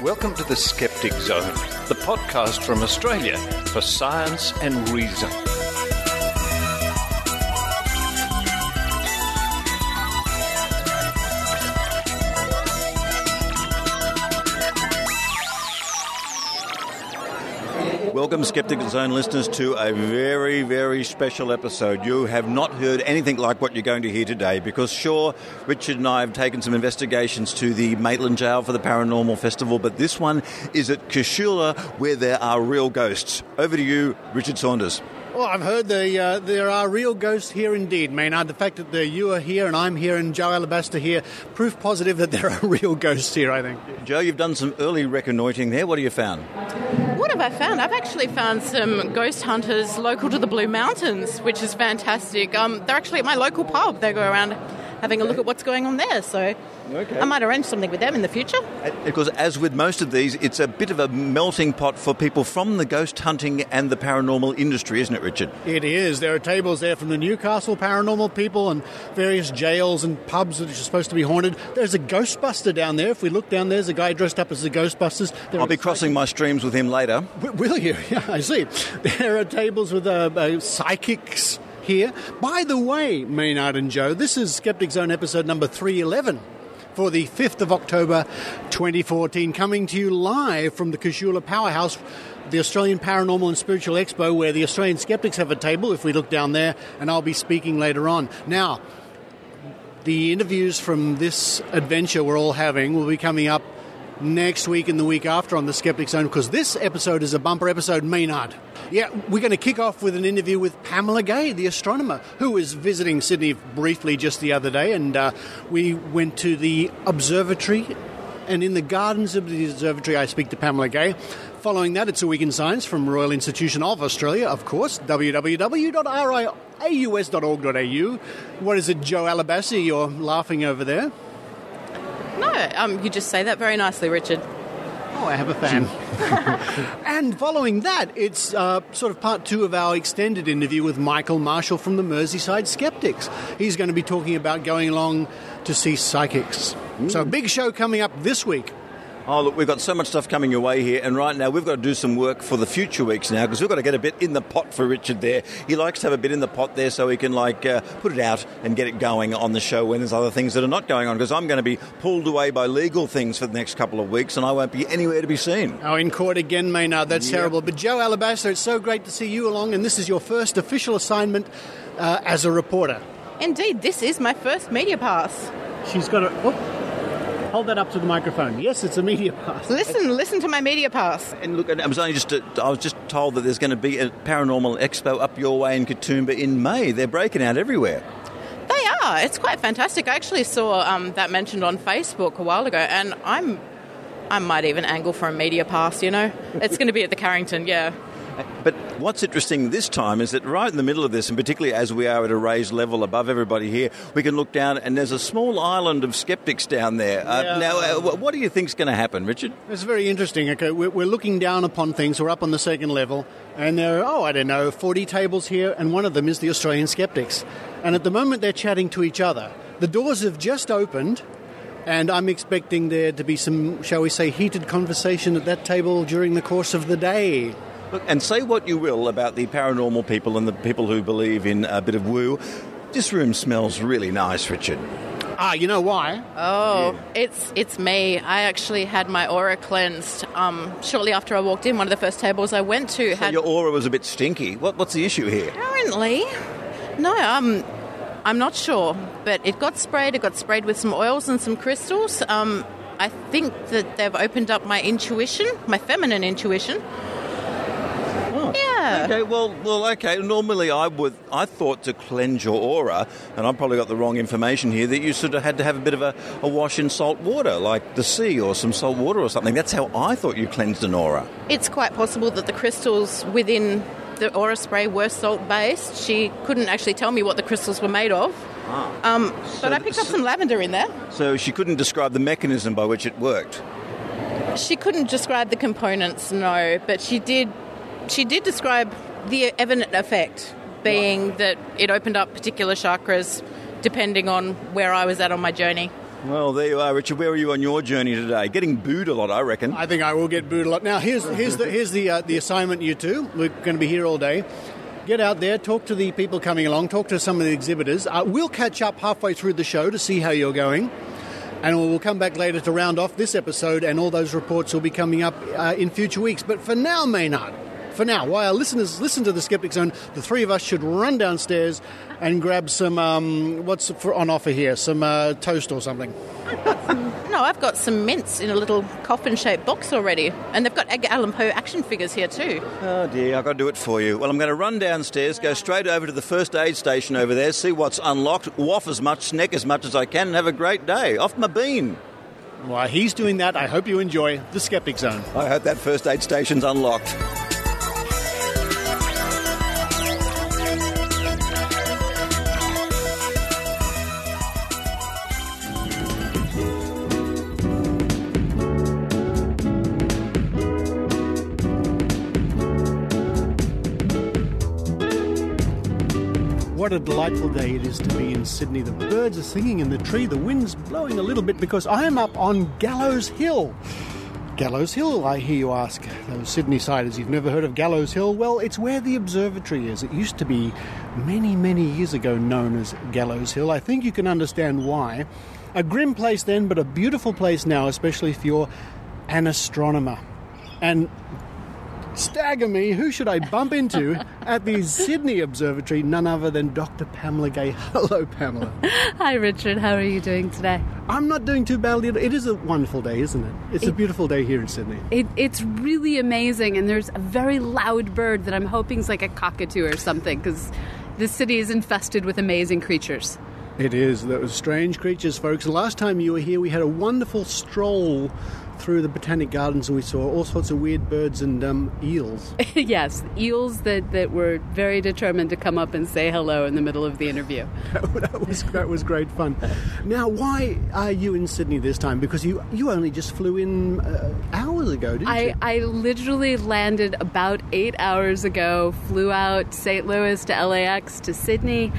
Welcome to the Skeptic Zone, the podcast from Australia for science and reason. Welcome, Skeptic Zone listeners, to a very, very special episode. You have not heard anything like what you're going to hear today because, sure, Richard and I have taken some investigations to the Maitland Jail for the Paranormal Festival, but this one is at Casula where there are real ghosts. Over to you, Richard Saunders. Well, I've heard there are real ghosts here indeed, Maynard. The fact that you are here and I'm here and Jo Alabaster here, proof positive that there are real ghosts here, I think. Jo, you've done some early reconnoitring there. What have you found? What have I found? I've actually found some ghost hunters local to the Blue Mountains, which is fantastic. They're actually at my local pub. They go around having a look at what's going on there, so I might arrange something with them in the future. Because as with most of these, it's a bit of a melting pot for people from the ghost hunting and the paranormal industry, isn't it, Richard? It is. There are tables there from the Newcastle paranormal people and various jails and pubs that are supposed to be haunted. There's a Ghostbuster down there. If we look down, there's a guy dressed up as the Ghostbusters. I'll be crossing my streams with him later. Will you? Yeah, I see. There are tables with psychics here. By the way, Maynard and Jo, this is Skeptic Zone episode number 311 for the 5th of October 2014, coming to you live from the Casula Powerhouse, the Australian Paranormal and Spiritual Expo, where the Australian Skeptics have a table, if we look down there, and I'll be speaking later on. Now, the interviews from this adventure we're all having will be coming up next week and the week after on the Skeptic Zone, because this episode is a bumper episode, Maynard. Yeah, we're going to kick off with an interview with Pamela Gay, the astronomer, who was visiting Sydney briefly just the other day, and we went to the observatory, and in the gardens of the observatory I speak to Pamela Gay. Following that, it's a week in science from Royal Institution of Australia, of course, www.riaus.org.au. What is it, Jo Alabaster? You're laughing over there. No, you just say that very nicely, Richard. Oh, I have a fan. And following that, it's sort of part two of our extended interview with Michael Marshall from the Merseyside Skeptics. He's going to be talking about going along to see psychics. So a big show coming up this week. Oh, look, we've got so much stuff coming your way here, and right now we've got to do some work for the future weeks now, because we've got to get a bit in the pot for Richard there. He likes to have a bit in the pot there so he can, put it out and get it going on the show when there's other things that are not going on, because I'm going to be pulled away by legal things for the next couple of weeks, and I won't be anywhere to be seen. Oh, in court again, Maynard. That's terrible. But Jo Alabaster, it's so great to see you along, and this is your first official assignment as a reporter. Indeed, this is my first media pass. She's got a... Oh. Hold that up to the microphone. Yes, it's a media pass. Listen to my media pass. And look, I was just told that there's going to be a paranormal expo up your way in Katoomba in May. They're breaking out everywhere. They are. It's quite fantastic. I actually saw that mentioned on Facebook a while ago, and I might even angle for a media pass, you know. It's going to be at the Carrington, yeah. But what's interesting this time is that right in the middle of this, and particularly as we are at a raised level above everybody here, we can look down and there's a small island of skeptics down there. Now, what do you think's going to happen, Richard? It's very interesting. Okay, we're looking down upon things. We're up on the second level, and there are, 40 tables here, and one of them is the Australian Skeptics. And at the moment, they're chatting to each other. The doors have just opened, and I'm expecting there to be some, shall we say, heated conversation at that table during the course of the day. Look, and say what you will about the paranormal people and the people who believe in a bit of woo, this room smells really nice, Richard. Ah, you know why? Oh, yeah. It's me. I actually had my aura cleansed shortly after I walked in. One of the first tables I went to had... So your aura was a bit stinky. What's the issue here? Apparently. No, I'm not sure. But it got sprayed. It got sprayed with some oils and some crystals. I think that they've opened up my intuition, my feminine intuition. Yeah. Okay, well, okay. Normally I thought to cleanse your aura, and I've probably got the wrong information here, that you sort of had to have a bit of a wash in salt water, like the sea or some salt water or something. That's how I thought you cleansed an aura. It's quite possible that the crystals within the aura spray were salt-based. She couldn't actually tell me what the crystals were made of. But I picked up some lavender in there. So she couldn't describe the mechanism by which it worked? She couldn't describe the components, no, but she did describe the evident effect, being that it opened up particular chakras depending on where I was at on my journey. Well, there you are, Richard. Where are you on your journey today? Getting booed a lot, I reckon. I think I will get booed a lot. Now, here's the assignment, you two. We're going to be here all day. Get out there, talk to the people coming along, talk to some of the exhibitors. We'll catch up halfway through the show to see how you're going. And we'll come back later to round off this episode, and all those reports will be coming up in future weeks. But for now, Maynard, while our listeners listen to the Skeptic Zone, the three of us should run downstairs and grab some, what's on offer here, some toast or something. I've got some mints in a little coffin-shaped box already. And they've got Edgar Allan Poe action figures here too. Oh dear, I've got to do it for you. Well, I'm going to run downstairs, go straight over to the first aid station over there, see what's unlocked, waff as much, snack as much as I can, and have a great day. Off my bean. While he's doing that, I hope you enjoy the Skeptic Zone. I hope that first aid station's unlocked. What a delightful day it is to be in Sydney. The birds are singing in the tree, the wind's blowing a little bit because I'm up on Gallows Hill. Gallows Hill, I hear you ask. Those Sydney-siders, you've never heard of Gallows Hill? Well, it's where the observatory is. It used to be many, many years ago known as Gallows Hill. I think you can understand why. A grim place then, but a beautiful place now, especially if you're an astronomer. And stagger me, who should I bump into at the Sydney Observatory? None other than Dr Pamela Gay. Hello, Pamela. Hi, Richard. How are you doing today? I'm not doing too badly. It is a wonderful day, isn't it? It's a beautiful day here in Sydney. It's really amazing, and there's a very loud bird that I'm hoping is like a cockatoo or something, because this city is infested with amazing creatures. It is. Those strange creatures, folks. The last time you were here, we had a wonderful stroll through the Botanic Gardens, and we saw all sorts of weird birds and eels. Yes, eels that were very determined to come up and say hello in the middle of the interview. That was great fun. Now, why are you in Sydney this time? Because you only just flew in hours ago, didn't you? I literally landed about 8 hours ago, flew out St. Louis to LAX to Sydney,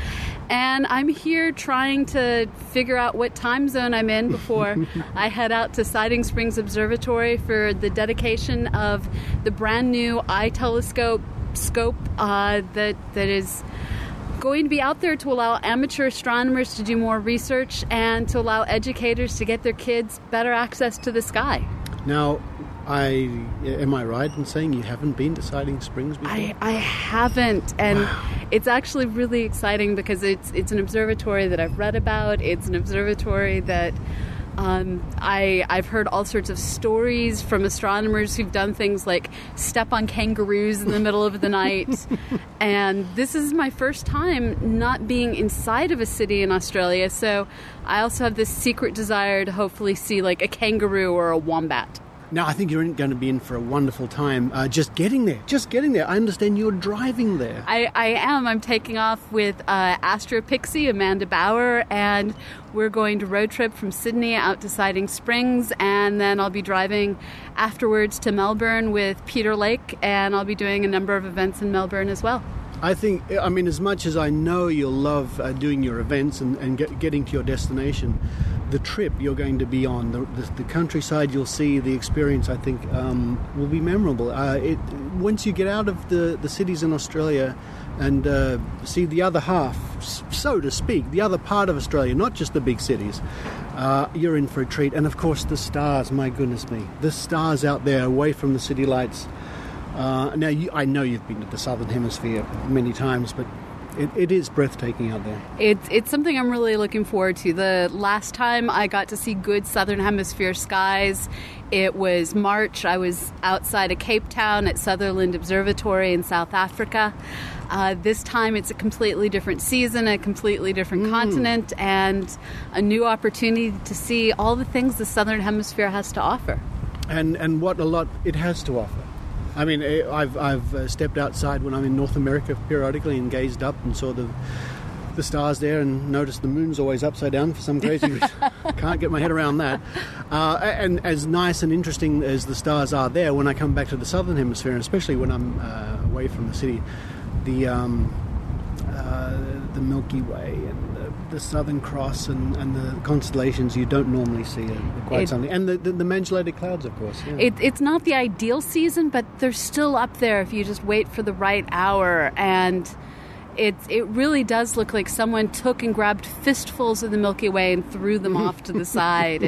and I'm here trying to figure out what time zone I'm in before I head out to Siding Springs Observatory for the dedication of the brand new eye telescope scope that is going to be out there to allow amateur astronomers to do more research and to allow educators to get their kids better access to the sky. Now, am I right in saying you haven't been to Siding Springs before? I haven't, and it's actually really exciting because it's an observatory that I've read about. It's an observatory that I've heard all sorts of stories from astronomers who've done things like step on kangaroos in the middle of the night. And this is my first time not being inside of a city in Australia, so I also have this secret desire to hopefully see like a kangaroo or a wombat. Now, I think you're going to be in for a wonderful time just getting there. I understand you're driving there. I am. I'm taking off with Astro Pixie, Amanda Bauer, and we're going to road trip from Sydney out to Siding Springs, and then I'll be driving afterwards to Melbourne with Peter Lake, and I'll be doing a number of events in Melbourne as well. I mean, as much as I know you'll love doing your events and getting to your destination, the trip you're going to be on, the countryside you'll see, the experience, I think, will be memorable. Once you get out of the cities in Australia and see the other half, so to speak, the other part of Australia, not just the big cities, you're in for a treat. And, of course, the stars, my goodness me, the stars out there away from the city lights. Now, I know you've been to the Southern Hemisphere many times, but it is breathtaking out there. It's something I'm really looking forward to. The last time I got to see good Southern Hemisphere skies, it was March. I was outside of Cape Town at Sutherland Observatory in South Africa. This time it's a completely different season, a completely different continent, and a new opportunity to see all the things the Southern Hemisphere has to offer. And what a lot it has to offer. I mean, I've stepped outside when I'm in North America periodically and gazed up and saw the stars there and noticed the moon's always upside down for some crazy reason. Can't get my head around that. And as nice and interesting as the stars are there, when I come back to the Southern Hemisphere, and especially when I'm away from the city, the Milky Way and the Southern Cross and the constellations you don't normally see quite suddenly. And the manulated clouds, of course. Yeah. It's not the ideal season, but they're still up there if you just wait for the right hour. And it really does look like someone took and grabbed fistfuls of the Milky Way and threw them off to the side.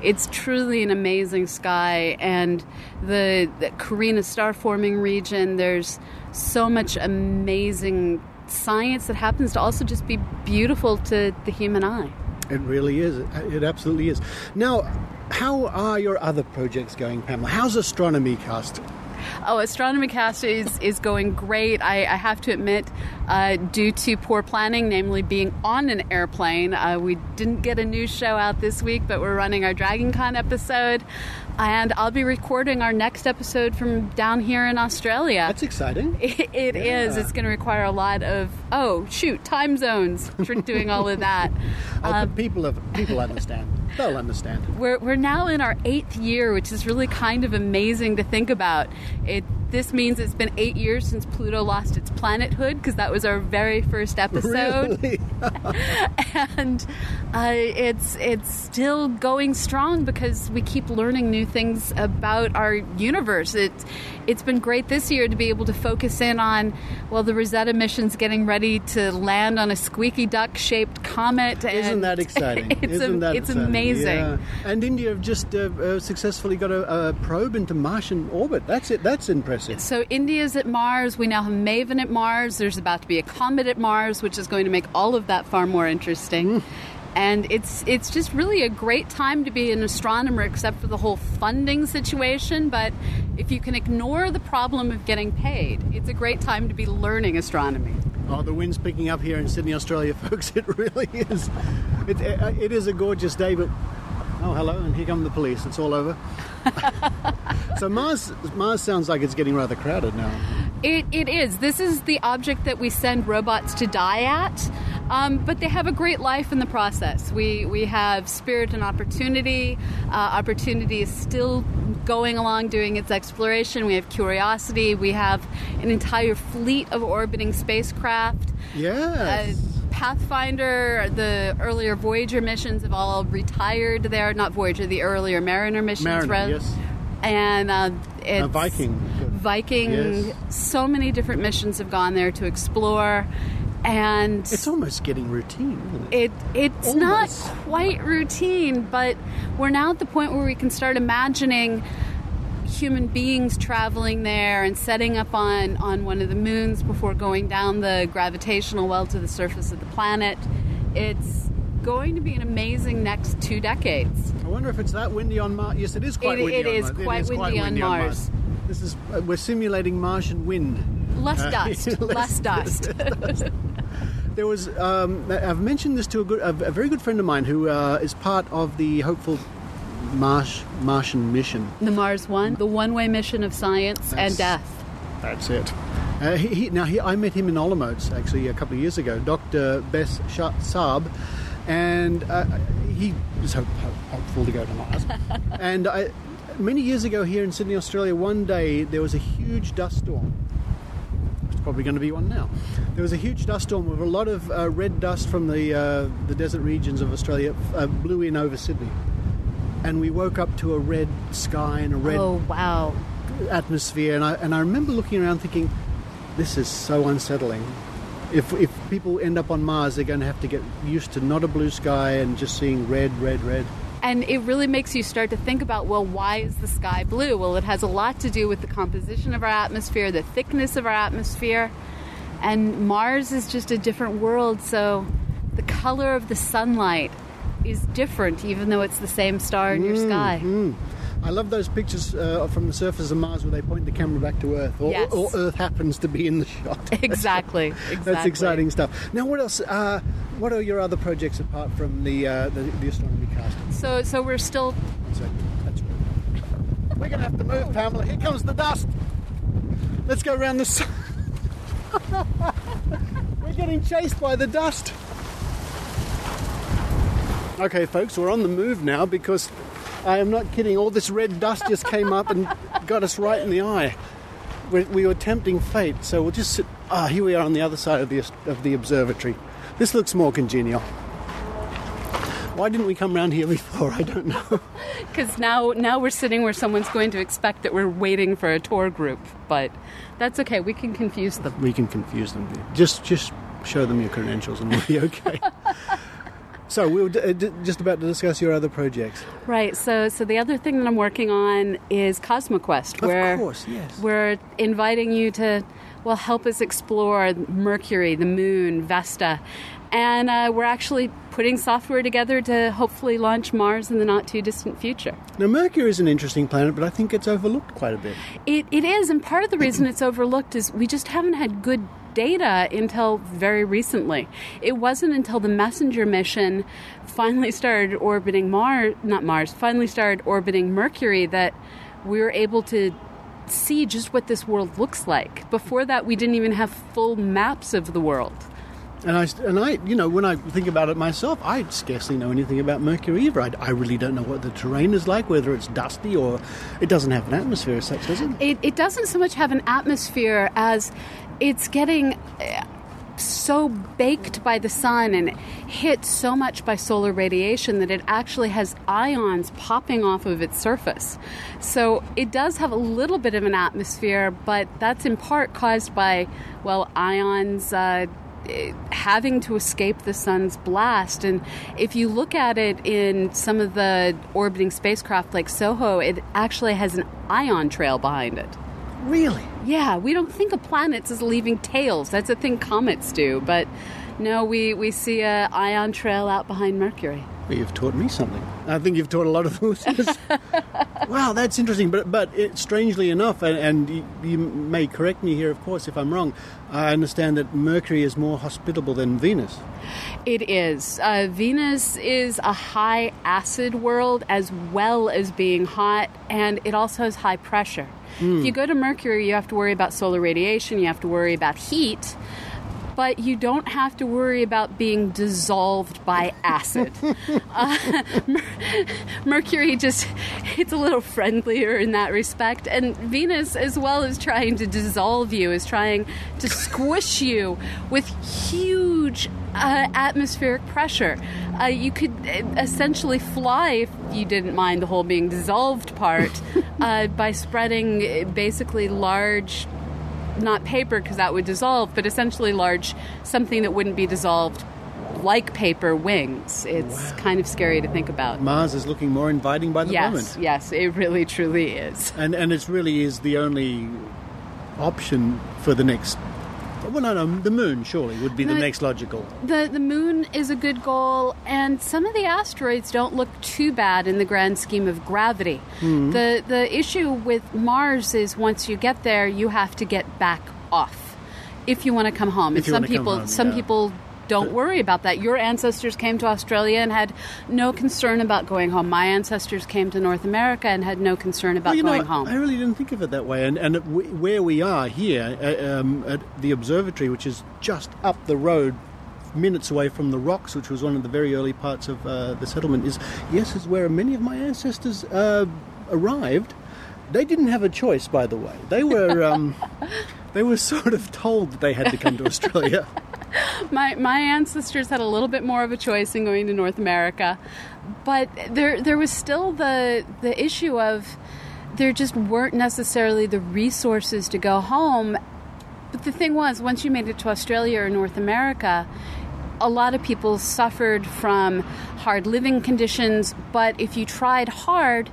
It's truly an amazing sky. And the Carina star-forming region, there's so much amazing science that happens to also just be beautiful to the human eye. It really is. It absolutely is. Now, how are your other projects going, Pamela? How's Astronomy Cast? Oh, Astronomy Cast is going great. I have to admit, due to poor planning, namely being on an airplane, we didn't get a new show out this week, but we're running our DragonCon episode. And I'll be recording our next episode from down here in Australia. That's exciting. It is. It's going to require a lot of, time zones for doing all of that. People understand. They'll understand. We're now in our 8th year, which is really kind of amazing to think about. This means it's been 8 years since Pluto lost its planethood, because that was our very first episode. Really? And it's still going strong because we keep learning new things about our universe. It's been great this year to be able to focus in on, the Rosetta mission's getting ready to land on a squeaky duck-shaped comet. Isn't that exciting? It's amazing. Yeah. And India have just successfully got a probe into Martian orbit. That's it. That's impressive. So India's at Mars. We now have Maven at Mars. There's about to be a comet at Mars, which is going to make all of that far more interesting. And it's just really a great time to be an astronomer, except for the whole funding situation. But if you can ignore the problem of getting paid, it's a great time to be learning astronomy. Oh, the wind's picking up here in Sydney, Australia, folks. It really is. It is a gorgeous day, but... Oh, hello, and here come the police. It's all over. So Mars sounds like it's getting rather crowded now. It is. This is the object that we send robots to die at, but they have a great life in the process. We have Spirit and Opportunity. Opportunity is still going along doing its exploration. We have Curiosity. We have an entire fleet of orbiting spacecraft. Yes. Pathfinder, the earlier Voyager missions have all retired there. Not Voyager, the earlier Mariner missions. Yes. And it's Viking. Yes. So many different missions have gone there to explore. And it's almost getting routine, isn't it? It's almost. Not quite routine, but we're now at the point where we can start imagining human beings traveling there and setting up on one of the moons before going down the gravitational well to the surface of the planet. It's going to be an amazing next 2 decades. I wonder if it's that windy on Mars. Yes, it is quite windy on Mars. It is quite windy on Mars. We're simulating Martian wind. Less dust. There was, I've mentioned this to a very good friend of mine who is part of the hopeful Martian mission. The Mars One, the one-way mission of science and death. That's it. I met him in Olomouc actually a couple of years ago, Dr. Bess Saab, and he was hopeful to go to Mars. And many years ago here in Sydney, Australia, one day there was a huge dust storm. It's probably going to be one now. There was a huge dust storm with a lot of red dust from the desert regions of Australia blew in over Sydney. And we woke up to a red sky and a red atmosphere. And I remember looking around thinking, this is so unsettling. If people end up on Mars, they're going to have to get used to not a blue sky and just seeing red. And it really makes you start to think about, why is the sky blue? Well, it has a lot to do with the composition of our atmosphere, the thickness of our atmosphere. And Mars is just a different world, so the color of the sunlight is different, even though it's the same star in your sky. I love those pictures from the surface of Mars where they point the camera back to Earth, or Earth happens to be in the shot. Exactly. That's exciting stuff. Now, what else? What are your other projects apart from the astronomy cast? So we're still. That's right. We're going to have to move, Pamela. Here comes the dust. Let's go around the sun. We're getting chased by the dust. Okay, folks, we're on the move now because I am not kidding. All this red dust just came up and got us right in the eye. We were tempting fate, so we'll just sit. Here we are on the other side of the observatory. This looks more congenial. Why didn't we come round here before? I don't know. Because now we're sitting where someone's going to expect that we're waiting for a tour group. But that's okay. We can confuse them. We can confuse them. Just show them your credentials and we'll be okay. So we were just about to discuss your other projects. Right. So the other thing that I'm working on is CosmoQuest. Of course, yes. We're inviting you to, help us explore Mercury, the Moon, Vesta. And we're actually putting software together to hopefully launch Mars in the not-too-distant future. Now, Mercury is an interesting planet, but I think it's overlooked quite a bit. It is, and part of the reason it's overlooked is we just haven't had good data until very recently. It wasn't until the Messenger mission finally started orbiting finally started orbiting Mercury that we were able to see just what this world looks like. Before that, we didn't even have full maps of the world. And I, when I think about it myself, I scarcely know anything about Mercury either. I really don't know what the terrain is like, whether it's dusty or it doesn't have an atmosphere as such, does it? It doesn't so much have an atmosphere as it's getting so baked by the sun and hit so much by solar radiation that it actually has ions popping off of its surface. So it does have a little bit of an atmosphere, but that's in part caused by, ions having to escape the sun's blast. And if you look at it in some of the orbiting spacecraft like SOHO, it actually has an ion trail behind it. Really? Yeah, we don't think of planets as leaving tails. That's a thing comets do. But no, we see an ion trail out behind Mercury. Well, you've taught me something. I think you've taught a lot of listeners. Wow, that's interesting. But strangely enough, and you may correct me here, of course, if I'm wrong, I understand that Mercury is more hospitable than Venus. It is. Venus is a high acid world as well as being hot, and it also has high pressure. If you go to Mercury, you have to worry about solar radiation, you have to worry about heat, but you don't have to worry about being dissolved by acid. Mercury it's a little friendlier in that respect. And Venus, as well as trying to dissolve you, is trying to squish you with huge atmospheric pressure. You could essentially fly, if you didn't mind the whole being dissolved part, by spreading basically large, not paper because that would dissolve, but essentially large, something that wouldn't be dissolved like paper wings. It's kind of scary to think about. Mars is looking more inviting by the moment. Yes, it really truly is. And it really is the only option for the next... Well, no, the moon surely would be the next logical. The moon is a good goal, and some of the asteroids don't look too bad in the grand scheme of gravity. The issue with Mars is once you get there, you have to get back off if you want to come home. Some people don't worry about that. Your ancestors came to Australia and had no concern about going home. My ancestors came to North America and had no concern about going home. I really didn't think of it that way. And where we are here at the observatory, which is just up the road, minutes away from the rocks, which was one of the very early parts of the settlement, is where many of my ancestors arrived. They didn't have a choice, by the way. They were sort of told that they had to come to Australia. My ancestors had a little bit more of a choice in going to North America, but there was still the issue of there just weren't necessarily the resources to go home. But the thing was, once you made it to Australia or North America, a lot of people suffered from hard living conditions, but if you tried hard,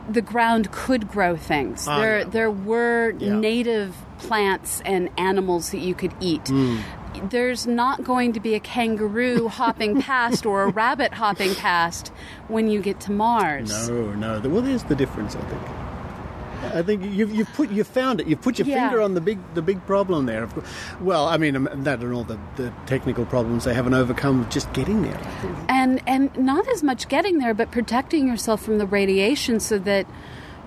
the ground could grow things. There were native plants and animals that you could eat. There's not going to be a kangaroo hopping past or a rabbit hopping past when you get to Mars. No. Well, there's the difference, I think. I think you've found it. You've put your finger on the big problem there. Well, I mean, that and all the technical problems they haven't overcome just getting there. And not as much getting there, but protecting yourself from the radiation so that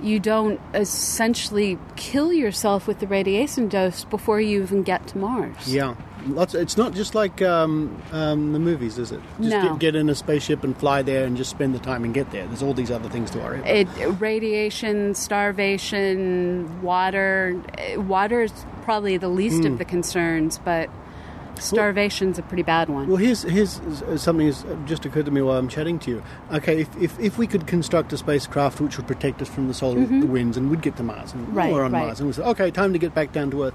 you don't essentially kill yourself with the radiation dose before you even get to Mars. Yeah. It's not just like the movies, is it? Just get in a spaceship and fly there and just spend the time and get there. There's all these other things to worry about. Radiation, starvation, water. Water is probably the least of the concerns, but Starvation's a pretty bad one. Well, here's something that's just occurred to me while I'm chatting to you. Okay, if we could construct a spacecraft which would protect us from the solar winds, and we'd get to Mars, and we're on Mars, and we say, okay, time to get back down to Earth.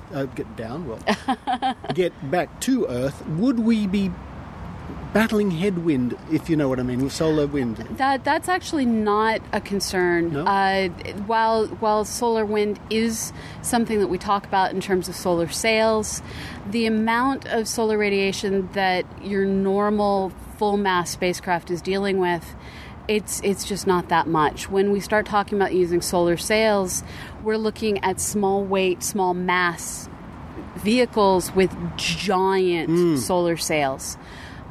Get back to Earth. Would we be battling headwind, if you know what I mean, with solar wind? That's actually not a concern. No? While solar wind is something that we talk about in terms of solar sails, the amount of solar radiation that your normal full-mass spacecraft is dealing with, it's just not that much. When we start talking about using solar sails, we're looking at small weight, small mass vehicles with giant solar sails.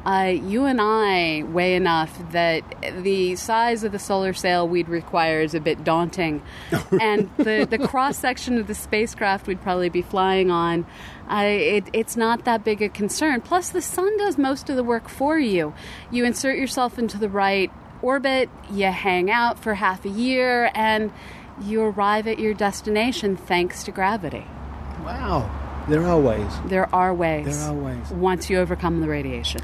You and I weigh enough that the size of the solar sail we'd require is a bit daunting. And the cross-section of the spacecraft we'd probably be flying on, it's not that big a concern. Plus, the sun does most of the work for you. You insert yourself into the right orbit, you hang out for half a year, and you arrive at your destination thanks to gravity. Wow. There are ways. There are ways. There are ways. Once you overcome the radiation.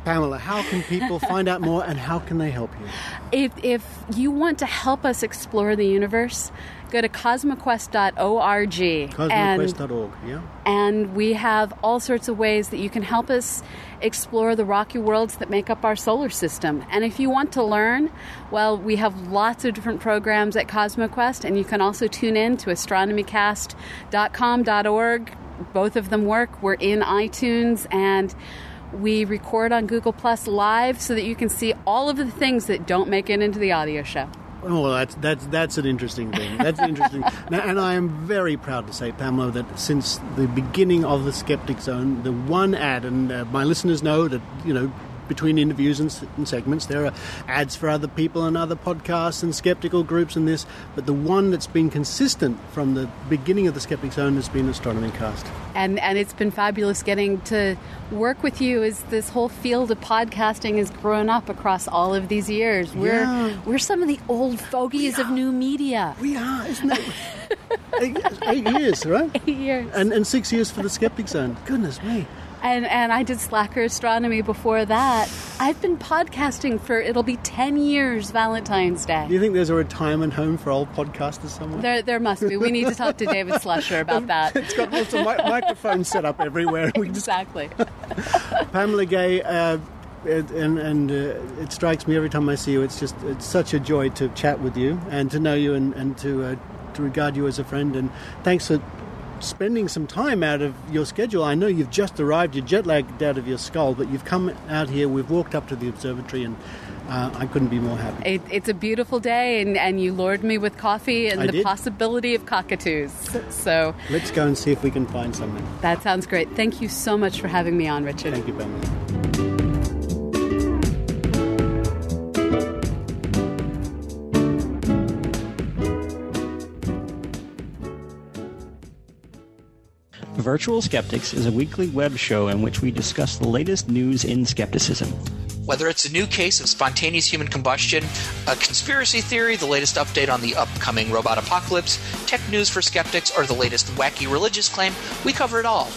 Pamela, how can people find out more, and how can they help you? If you want to help us explore the universe, go to cosmoquest.org. Cosmoquest.org, yeah. And we have all sorts of ways that you can help us explore the rocky worlds that make up our solar system. And if you want to learn, well, we have lots of different programs at CosmoQuest, and you can also tune in to astronomycast.com.org. Both of them work. We're in iTunes, and we record on Google Plus Live so that you can see all of the things that don't make it into the audio show. Oh, that's an interesting thing. That's interesting. Now, and I am very proud to say, Pamela, that since the beginning of the Skeptic Zone, the one ad, and my listeners know that, between interviews and segments, there are ads for other people and other podcasts and skeptical groups and this, but the one that's been consistent from the beginning of the Skeptic Zone has been Astronomy Cast. And it's been fabulous getting to work with you as this whole field of podcasting has grown up across all of these years. We're some of the old fogies of new media. We are, isn't it? 8 years, right? 8 years. And 6 years for the Skeptic Zone. Goodness me. And I did Slacker Astronomy before that. I've been podcasting it'll be 10 years Valentine's Day. Do you think there's a retirement home for old podcasters somewhere? There must be. We need to talk to David Slusher about that. It's got lots of microphones set up everywhere. Exactly. Pamela Gay, it strikes me every time I see you. It's such a joy to chat with you and to know you and to regard you as a friend. And thanks for spending some time out of your schedule. I know you've just arrived, you're jet lagged out of your skull, but you've come out here, we've walked up to the observatory, and I couldn't be more happy. It's a beautiful day, and you lured me with coffee and the possibility of cockatoos. So let's go and see if we can find something. That sounds great. Thank you so much for having me on, Richard. Thank you, Pamela. Virtual Skeptics is a weekly web show in which we discuss the latest news in skepticism. Whether it's a new case of spontaneous human combustion, a conspiracy theory, the latest update on the upcoming robot apocalypse, tech news for skeptics, or the latest wacky religious claim, we cover it all.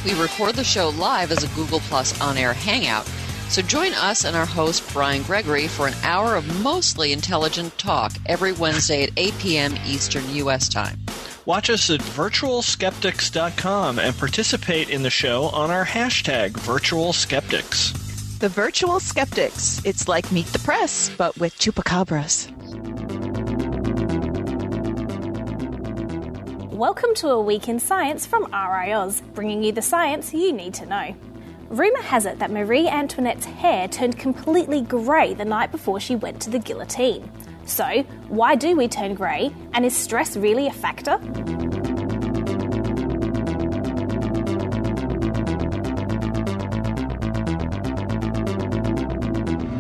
We record the show live as a Google Plus on-air hangout, so join us and our host, Brian Gregory, for an hour of mostly intelligent talk every Wednesday at 8 p.m. Eastern U.S. time. Watch us at virtualskeptics.com and participate in the show on our hashtag #VirtualSkeptics. The Virtual Skeptics. It's like Meet the Press, but with chupacabras. Welcome to a week in science from RiAus, bringing you the science you need to know. Rumour has it that Marie Antoinette's hair turned completely grey the night before she went to the guillotine. So, why do we turn grey, and is stress really a factor?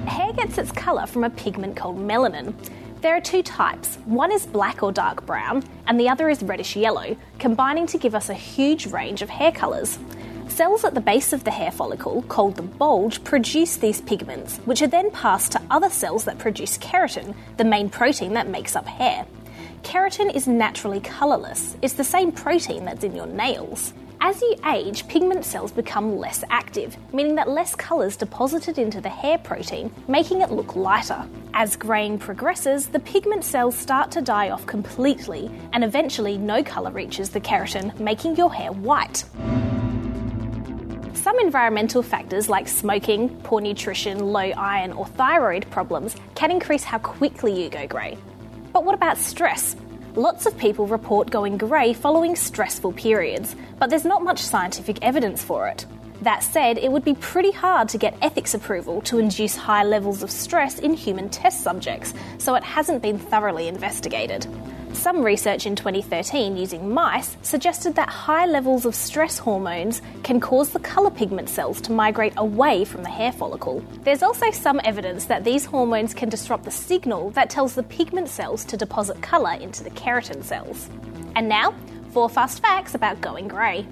Hair gets its colour from a pigment called melanin. There are two types. One is black or dark brown, and the other is reddish yellow, combining to give us a huge range of hair colours. Cells at the base of the hair follicle, called the bulge, produce these pigments, which are then passed to other cells that produce keratin, the main protein that makes up hair. Keratin is naturally colourless. It's the same protein that's in your nails. As you age, pigment cells become less active, meaning that less colours deposited into the hair protein, making it look lighter. As greying progresses, the pigment cells start to die off completely, and eventually no colour reaches the keratin, making your hair white. Some environmental factors like smoking, poor nutrition, low iron or thyroid problems can increase how quickly you go grey. But what about stress? Lots of people report going grey following stressful periods, but there's not much scientific evidence for it. That said, it would be pretty hard to get ethics approval to induce high levels of stress in human test subjects, so it hasn't been thoroughly investigated. Some research in 2013 using mice suggested that high levels of stress hormones can cause the colour pigment cells to migrate away from the hair follicle. There's also some evidence that these hormones can disrupt the signal that tells the pigment cells to deposit colour into the keratin cells. And now, 4 fast facts about going grey.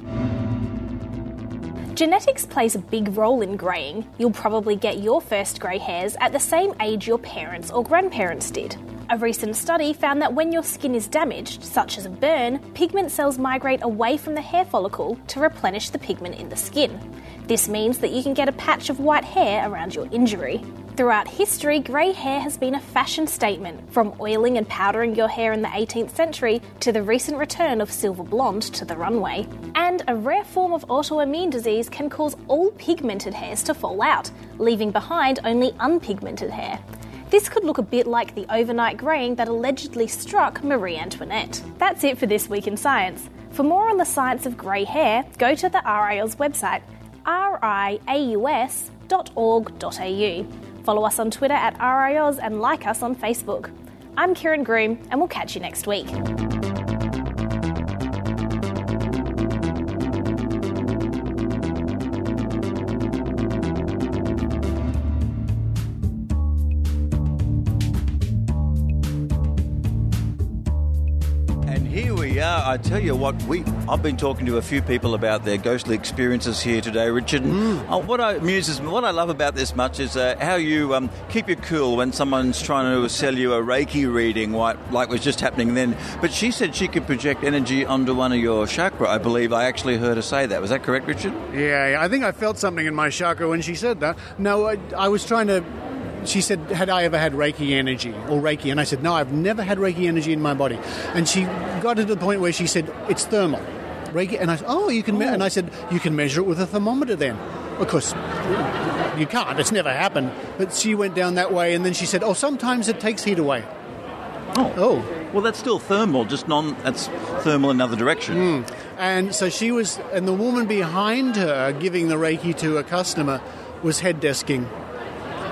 Genetics plays a big role in greying. You'll probably get your first grey hairs at the same age your parents or grandparents did. A recent study found that when your skin is damaged, such as a burn, pigment cells migrate away from the hair follicle to replenish the pigment in the skin. This means that you can get a patch of white hair around your injury. Throughout history, grey hair has been a fashion statement, from oiling and powdering your hair in the 18th century to the recent return of silver blonde to the runway. And a rare form of autoimmune disease can cause all pigmented hairs to fall out, leaving behind only unpigmented hair. This could look a bit like the overnight greying that allegedly struck Marie Antoinette. That's it for This Week in Science. For more on the science of grey hair, go to the RiAus website, riaus.org.au. Follow us on Twitter at RiAus and like us on Facebook. I'm Kieran Groom, and we'll catch you next week. I tell you what, I've been talking to a few people about their ghostly experiences here today, Richard. What I love about this much is how you keep your cool when someone's trying to sell you a Reiki reading, like was just happening then. But she said she could project energy onto one of your chakra. I believe I actually heard her say that. Was that correct, Richard? Yeah, I think I felt something in my chakra when she said that. No, I was trying to... She said, had I ever had Reiki energy or Reiki? And I said, no, I've never had Reiki energy in my body. And she got to the point where she said, it's thermal. Reiki. And I said, you can... And I said, you can measure it with a thermometer then. Of course, you can't. It's never happened. But she went down that way, and then she said, sometimes it takes heat away. Oh. Well, that's still thermal, that's thermal in another direction. And so she was... And the woman behind her giving the Reiki to a customer was head desking.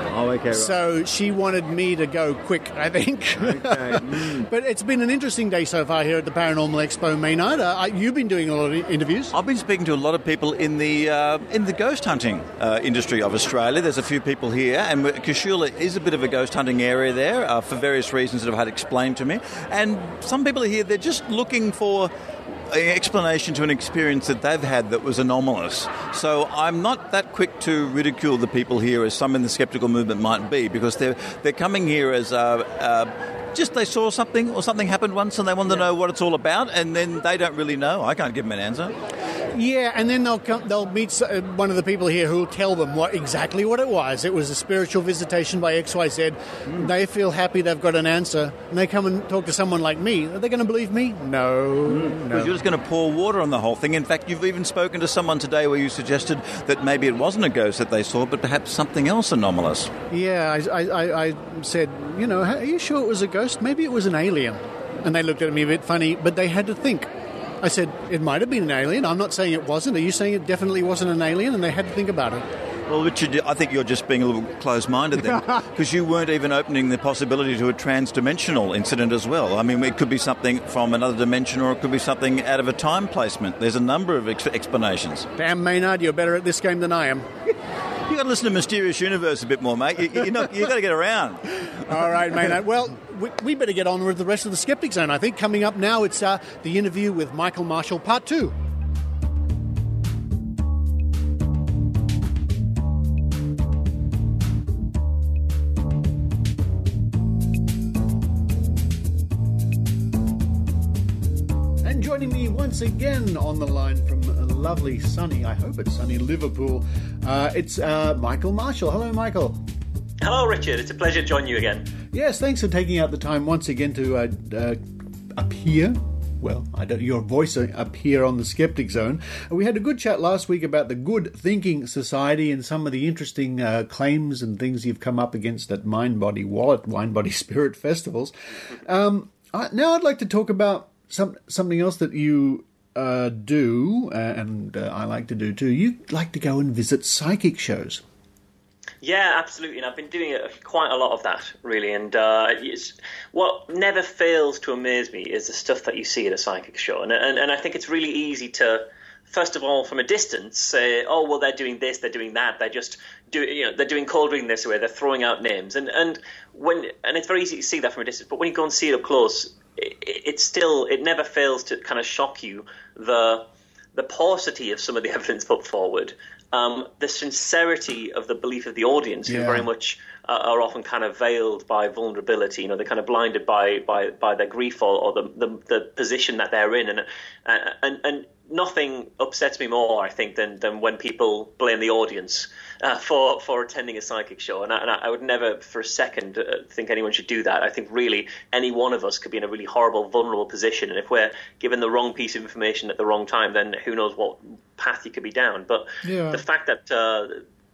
Oh, okay. Right. So she wanted me to go quick, I think. Okay. But it's been an interesting day so far here at the Paranormal Expo, Maynard. You've been doing a lot of interviews. I've been speaking to a lot of people in the ghost hunting industry of Australia. There's a few people here, and Kashula is a bit of a ghost hunting area there for various reasons that I've had explained to me. And some people are here, they're just looking for an explanation to an experience that they've had that was anomalous. So I'm not that quick to ridicule the people here as some in the skeptical movement might be, because they're coming here as just they saw something or something happened once and they want to know what it's all about, and then they don't really know. I can't give them an answer. Yeah, and then they'll meet one of the people here who will tell them exactly what it was. It was a spiritual visitation by XYZ. They feel happy they've got an answer, and they come and talk to someone like me. Are they going to believe me? No. Because you're just going to pour water on the whole thing. In fact, you've even spoken to someone today where you suggested that maybe it wasn't a ghost that they saw, but perhaps something else anomalous. Yeah, I said, are you sure it was a ghost? Maybe it was an alien. And they looked at me a bit funny, but they had to think. I said, it might have been an alien. I'm not saying it wasn't. Are you saying it definitely wasn't an alien? And they had to think about it. Well, Richard, I think you're just being a little close-minded then, because you weren't even opening the possibility to a trans-dimensional incident as well. I mean, it could be something from another dimension, or it could be something out of a time placement. There's a number of explanations. Damn, Maynard, you're better at this game than I am. You've got to listen to Mysterious Universe a bit more, mate. You've got to get around. All right, Maynard. Well, we better get on with the rest of the Skeptic Zone, I think. Coming up now, it's the interview with Michael Marshall, Part 2. And joining me once again on the line from lovely sunny, I hope it's sunny, Liverpool. It's Michael Marshall. Hello, Michael. Hello, Richard. It's a pleasure to join you again. Yes, thanks for taking out the time once again to appear. Well, your voice appear on the Skeptic Zone. We had a good chat last week about the Good Thinking Society and some of the interesting claims and things you've come up against at Mind Body Wallet, Mind Body Spirit festivals. Now I'd like to talk about something else that you do, and I like to do too. You like to go and visit psychic shows. Yeah, absolutely, and I've been doing quite a lot of that, really. And what never fails to amaze me is the stuff that you see at a psychic show. And I think it's really easy to, first of all, from a distance, say, oh, well, they're doing this, they're doing that, they're just they're doing cold reading this way, they're throwing out names, and it's very easy to see that from a distance. But when you go and see it up close, it never fails to kind of shock you the paucity of some of the evidence put forward. The sincerity of the belief of the audience, who very much are often kind of veiled by vulnerability. They're kind of blinded by their grief or the position that they're in, and nothing upsets me more, I think, than when people blame the audience for attending a psychic show. And I would never for a second think anyone should do that. I think really any one of us could be in a really horrible, vulnerable position, and if we're given the wrong piece of information at the wrong time, then who knows what path you could be down. But the fact that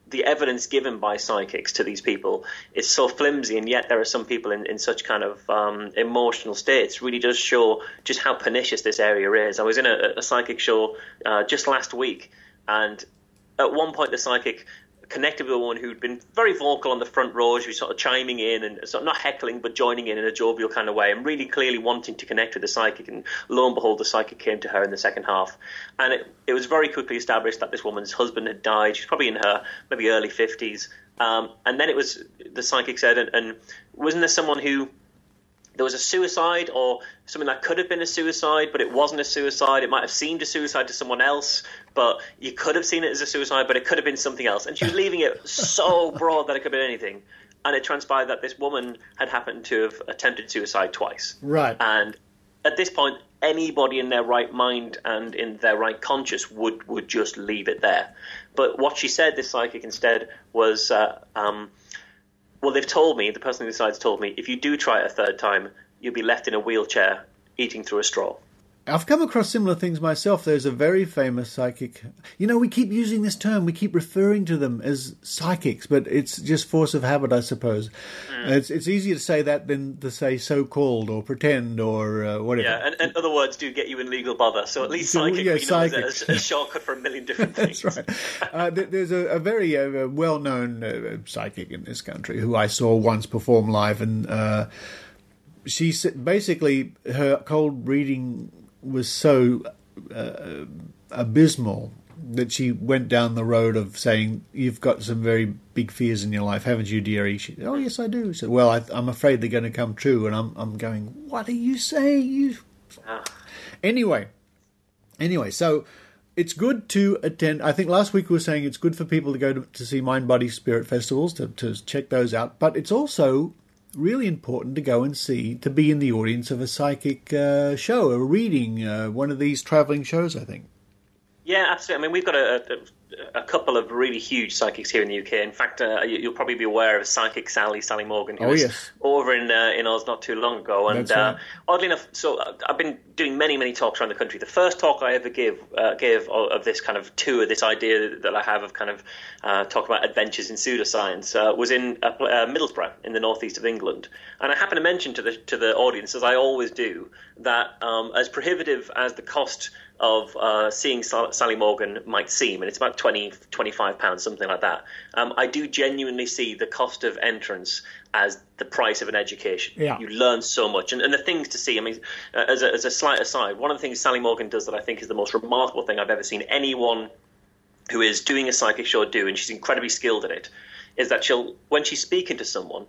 the evidence given by psychics to these people is so flimsy, and yet there are some people in such kind of emotional states, really does show just how pernicious this area is. I was in a psychic show just last week, and at one point the psychic connected with a woman who'd been very vocal on the front row. She was sort of chiming in and sort of not heckling, but joining in a jovial kind of way, and really clearly wanting to connect with the psychic. And lo and behold, the psychic came to her in the second half. And it was very quickly established that this woman's husband had died. She's probably in her maybe early 50s. And then the psychic said, and wasn't there someone who, there was a suicide or something that could have been a suicide, but it wasn't a suicide. It might have seemed a suicide to someone else, but you could have seen it as a suicide, but it could have been something else. And she was leaving it so broad that it could have been anything. And it transpired that this woman had happened to have attempted suicide twice. Right. And at this point, anybody in their right mind and in their right conscience would just leave it there. But what she said, this psychic, instead was... well, they've told me, the person who decides told me, if you do try it a third time, you'll be left in a wheelchair eating through a straw. I've come across similar things myself. There's a very famous psychic. We keep using this term. We keep referring to them as psychics, but it's just force of habit, I suppose. It's easier to say that than to say so-called or pretend or whatever. Yeah, and other words do get you in legal bother, so at least psychic, is a shortcut for a million different things. That's right. There's a very well-known psychic in this country who I saw once perform live, and she basically, her cold reading was so abysmal that she went down the road of saying, you've got some very big fears in your life, haven't you, dearie? She said, oh, yes, I do. She said, well, I'm afraid they're going to come true. And I'm going, what are you saying? Anyway, so it's good to attend. I think last week we were saying it's good for people to go to see Mind, Body, Spirit festivals, to check those out. But it's also really important to go and to be in the audience of a psychic show, a reading, one of these travelling shows, I think. Yeah, absolutely. I mean, we've got a couple of really huge psychics here in the UK. In fact, you'll probably be aware of psychic Sally Morgan, who was over in Oz not too long ago. And oddly enough, so I've been doing many talks around the country. The first talk I ever gave of this kind of tour, this idea that I have of kind of talk about adventures in pseudoscience, was in Middlesbrough in the northeast of England. And I happen to mention to the audience, as I always do, that as prohibitive as the cost of seeing Sally Morgan might seem, and it's about £25, something like that, I do genuinely see the cost of entrance as the price of an education. Yeah. You learn so much. And the things to see, I mean, as a slight aside, one of the things Sally Morgan does that I think is the most remarkable thing I've ever seen anyone who is doing a psychic show do, and she's incredibly skilled at it, is that when she's speaking to someone,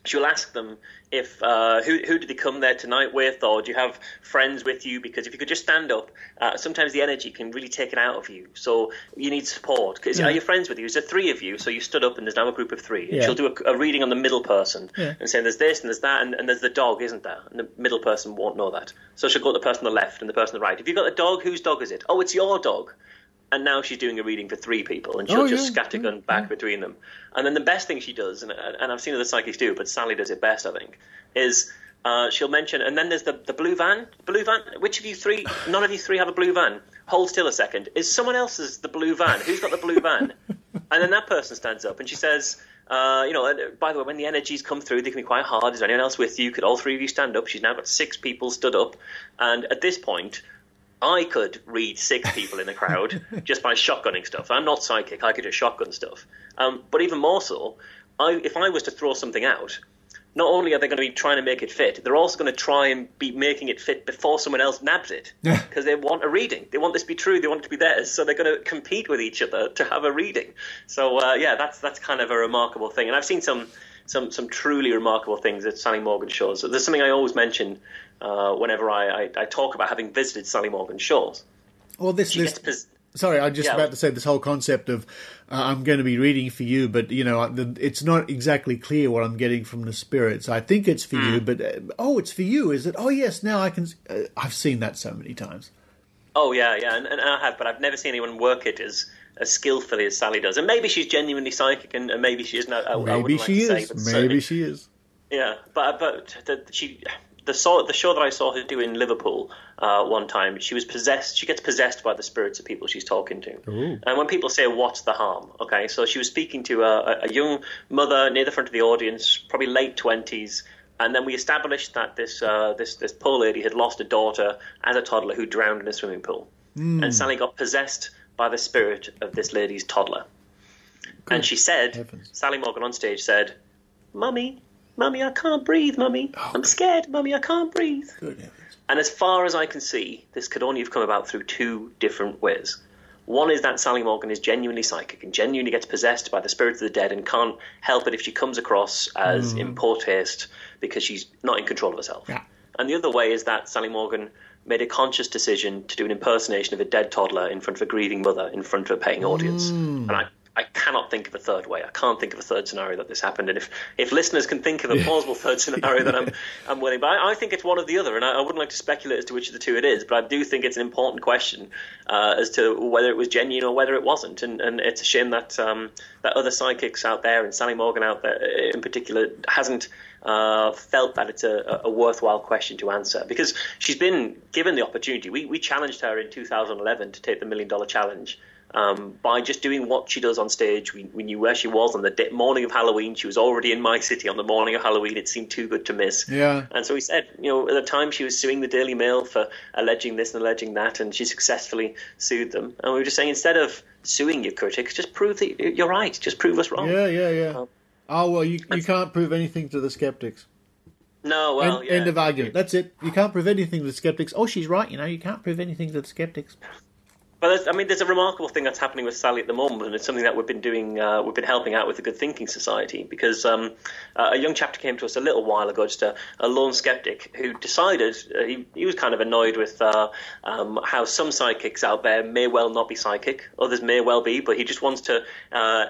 she'll ask them if who did they come there tonight with, or do you have friends with you? Because if you could just stand up, sometimes the energy can really take it out of you. So you need support. Because are your friends with you? Is there 3 of you? So you stood up and there's now a group of 3. And she'll do a reading on the middle person and say there's this and there's that and there's the dog, isn't there? And the middle person won't know that. So she'll go to the person on the left and the person on the right. If you've got a dog, whose dog is it? Oh, it's your dog. And now she's doing a reading for 3 people, and she'll just scattergun back between them. And then the best thing she does, and I've seen other psychics do, but Sally does it best, I think, is she'll mention, and then there's the blue van. Blue van, which of you 3, none of you 3 have a blue van. Hold still a second. Is someone else's the blue van? Who's got the blue van? And then that person stands up and she says, by the way, when the energies come through, they can be quite hard. Is there anyone else with you? Could all 3 of you stand up? She's now got 6 people stood up. And at this point, I could read 6 people in the crowd just by shotgunning stuff. I'm not psychic. I could just shotgun stuff. But even more so, if I was to throw something out, not only are they going to be trying to make it fit, they're also going to try and be making it fit before someone else nabs it. Because they want a reading. They want this to be true. They want it to be theirs. So they're going to compete with each other to have a reading. So, that's kind of a remarkable thing. And I've seen some truly remarkable things at Sally Morgan shows. So there's something I always mention whenever I talk about having visited Sally Morgan shows. Well, sorry, I'm just about to say this whole concept of I'm going to be reading for you, but it's not exactly clear what I'm getting from the spirits. I think it's for you, but it's for you, is it? Oh yes, now I can. I've seen that so many times. Oh yeah, and I have, but I've never seen anyone work it as skillfully as Sally does. And maybe she's genuinely psychic, and maybe she isn't. Maybe she is. Maybe she is. Yeah, but the show that I saw her do in Liverpool one time, she was possessed. She gets possessed by the spirits of people she's talking to. Ooh. And when people say, "What's the harm?" Okay, so she was speaking to a young mother near the front of the audience, probably late 20s. And then we established that this poor lady had lost a daughter as a toddler who drowned in a swimming pool. And Sally got possessed by the spirit of this lady's toddler. Good. And she said, Heavens. Sally Morgan on stage said, Mummy, I can't breathe, Mummy. I'm scared, Mummy, I can't breathe. Good heavens. And as far as I can see, this could only have come about through 2 different ways. One is that Sally Morgan is genuinely psychic and genuinely gets possessed by the spirits of the dead and can't help it if she comes across as in poor taste because she's not in control of herself. Yeah. And the other way is that Sally Morgan made a conscious decision to do an impersonation of a dead toddler in front of a grieving mother in front of a paying audience. And I cannot think of a third way. I can't think of a third scenario that this happened. And if listeners can think of a plausible third scenario, then I'm willing. But I think it's one or the other, and I wouldn't like to speculate as to which of the 2 it is. But I do think it's an important question as to whether it was genuine or whether it wasn't. And it's a shame that that other psychics out there, and Sally Morgan out there in particular, hasn't felt that it's a worthwhile question to answer, because she's been given the opportunity. We challenged her in 2011 to take the $1 Million Challenge. By just doing what she does on stage. We knew where she was on the morning of Halloween. She was already in my city on the morning of Halloween. It seemed too good to miss. Yeah. And so we said, at the time she was suing the Daily Mail for alleging this and alleging that, and she successfully sued them. And we were just saying, instead of suing your critics, just prove that you're right. Just prove us wrong. Yeah. You can't prove anything to the skeptics. No, well, End of argument. That's it. You can't prove anything to the skeptics. Oh, she's right. You can't prove anything to the skeptics. But there's a remarkable thing that's happening with Sally at the moment, and it's something that we've been doing. We've been helping out with the Good Thinking Society, because a young chap came to us a little while ago, just a lone skeptic who decided he was kind of annoyed with how some psychics out there may well not be psychic, others may well be, but he just wants to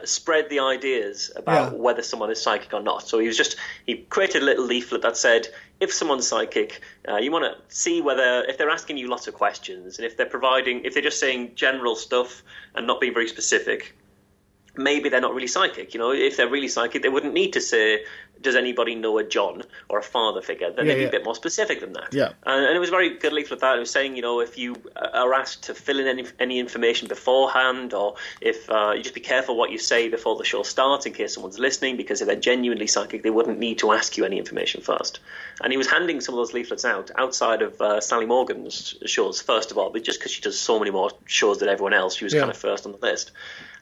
spread the ideas about whether someone is psychic or not. So he created a little leaflet that said, if someone's psychic, you want to see if they're asking you lots of questions, and if they're just saying general stuff and not being very specific, maybe they're not really psychic. If they're really psychic, they wouldn't need to say, does anybody know a John or a father figure? Then they'd be a bit more specific than that. Yeah. And it was very good leaflet that. It was saying, if you are asked to fill in any information beforehand, or if you just be careful what you say before the show starts in case someone's listening, because if they're genuinely psychic, they wouldn't need to ask you any information first. And he was handing some of those leaflets out outside of Sally Morgan's shows, first of all, but just because she does so many more shows than everyone else, she was kind of first on the list.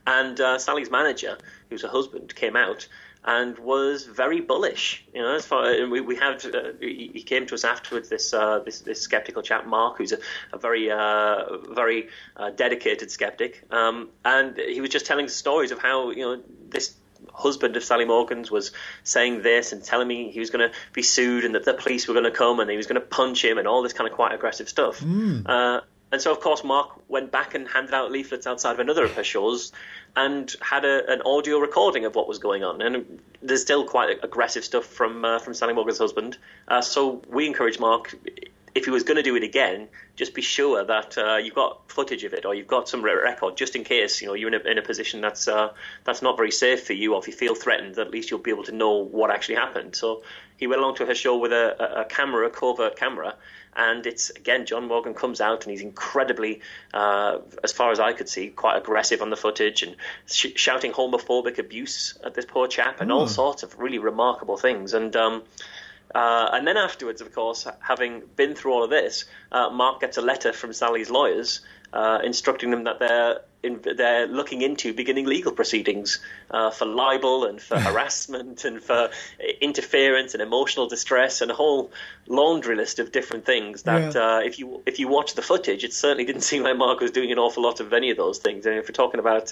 And Sally's manager, who's her husband, came out and was very bullish. As far we had, he came to us afterwards. This skeptical chap, Mark, who's a very dedicated skeptic, and he was just telling stories of how this husband of Sally Morgan's was saying this and telling me he was going to be sued and that the police were going to come and he was going to punch him and all this kind of quite aggressive stuff. And so, of course, Mark went back and handed out leaflets outside of another of her shows and had an audio recording of what was going on. And there's still quite aggressive stuff from Sally Morgan's husband. So we encourage Mark, if he was going to do it again, just be sure that you've got footage of it or you've got some record, just in case you're in a position that's not very safe for you, or if you feel threatened, at least you'll be able to know what actually happened. So he went along to her show with a covert camera. And it's, again, John Morgan comes out and he's incredibly, as far as I could see, quite aggressive on the footage and shouting homophobic abuse at this poor chap and all sorts of really remarkable things. And then afterwards, of course, having been through all of this, Mark gets a letter from Sally's lawyers instructing them that they're looking into beginning legal proceedings for libel and for harassment and for interference and emotional distress and a whole laundry list of different things that if you watch the footage, it certainly didn't seem like Mark was doing an awful lot of any of those things. And if we're talking about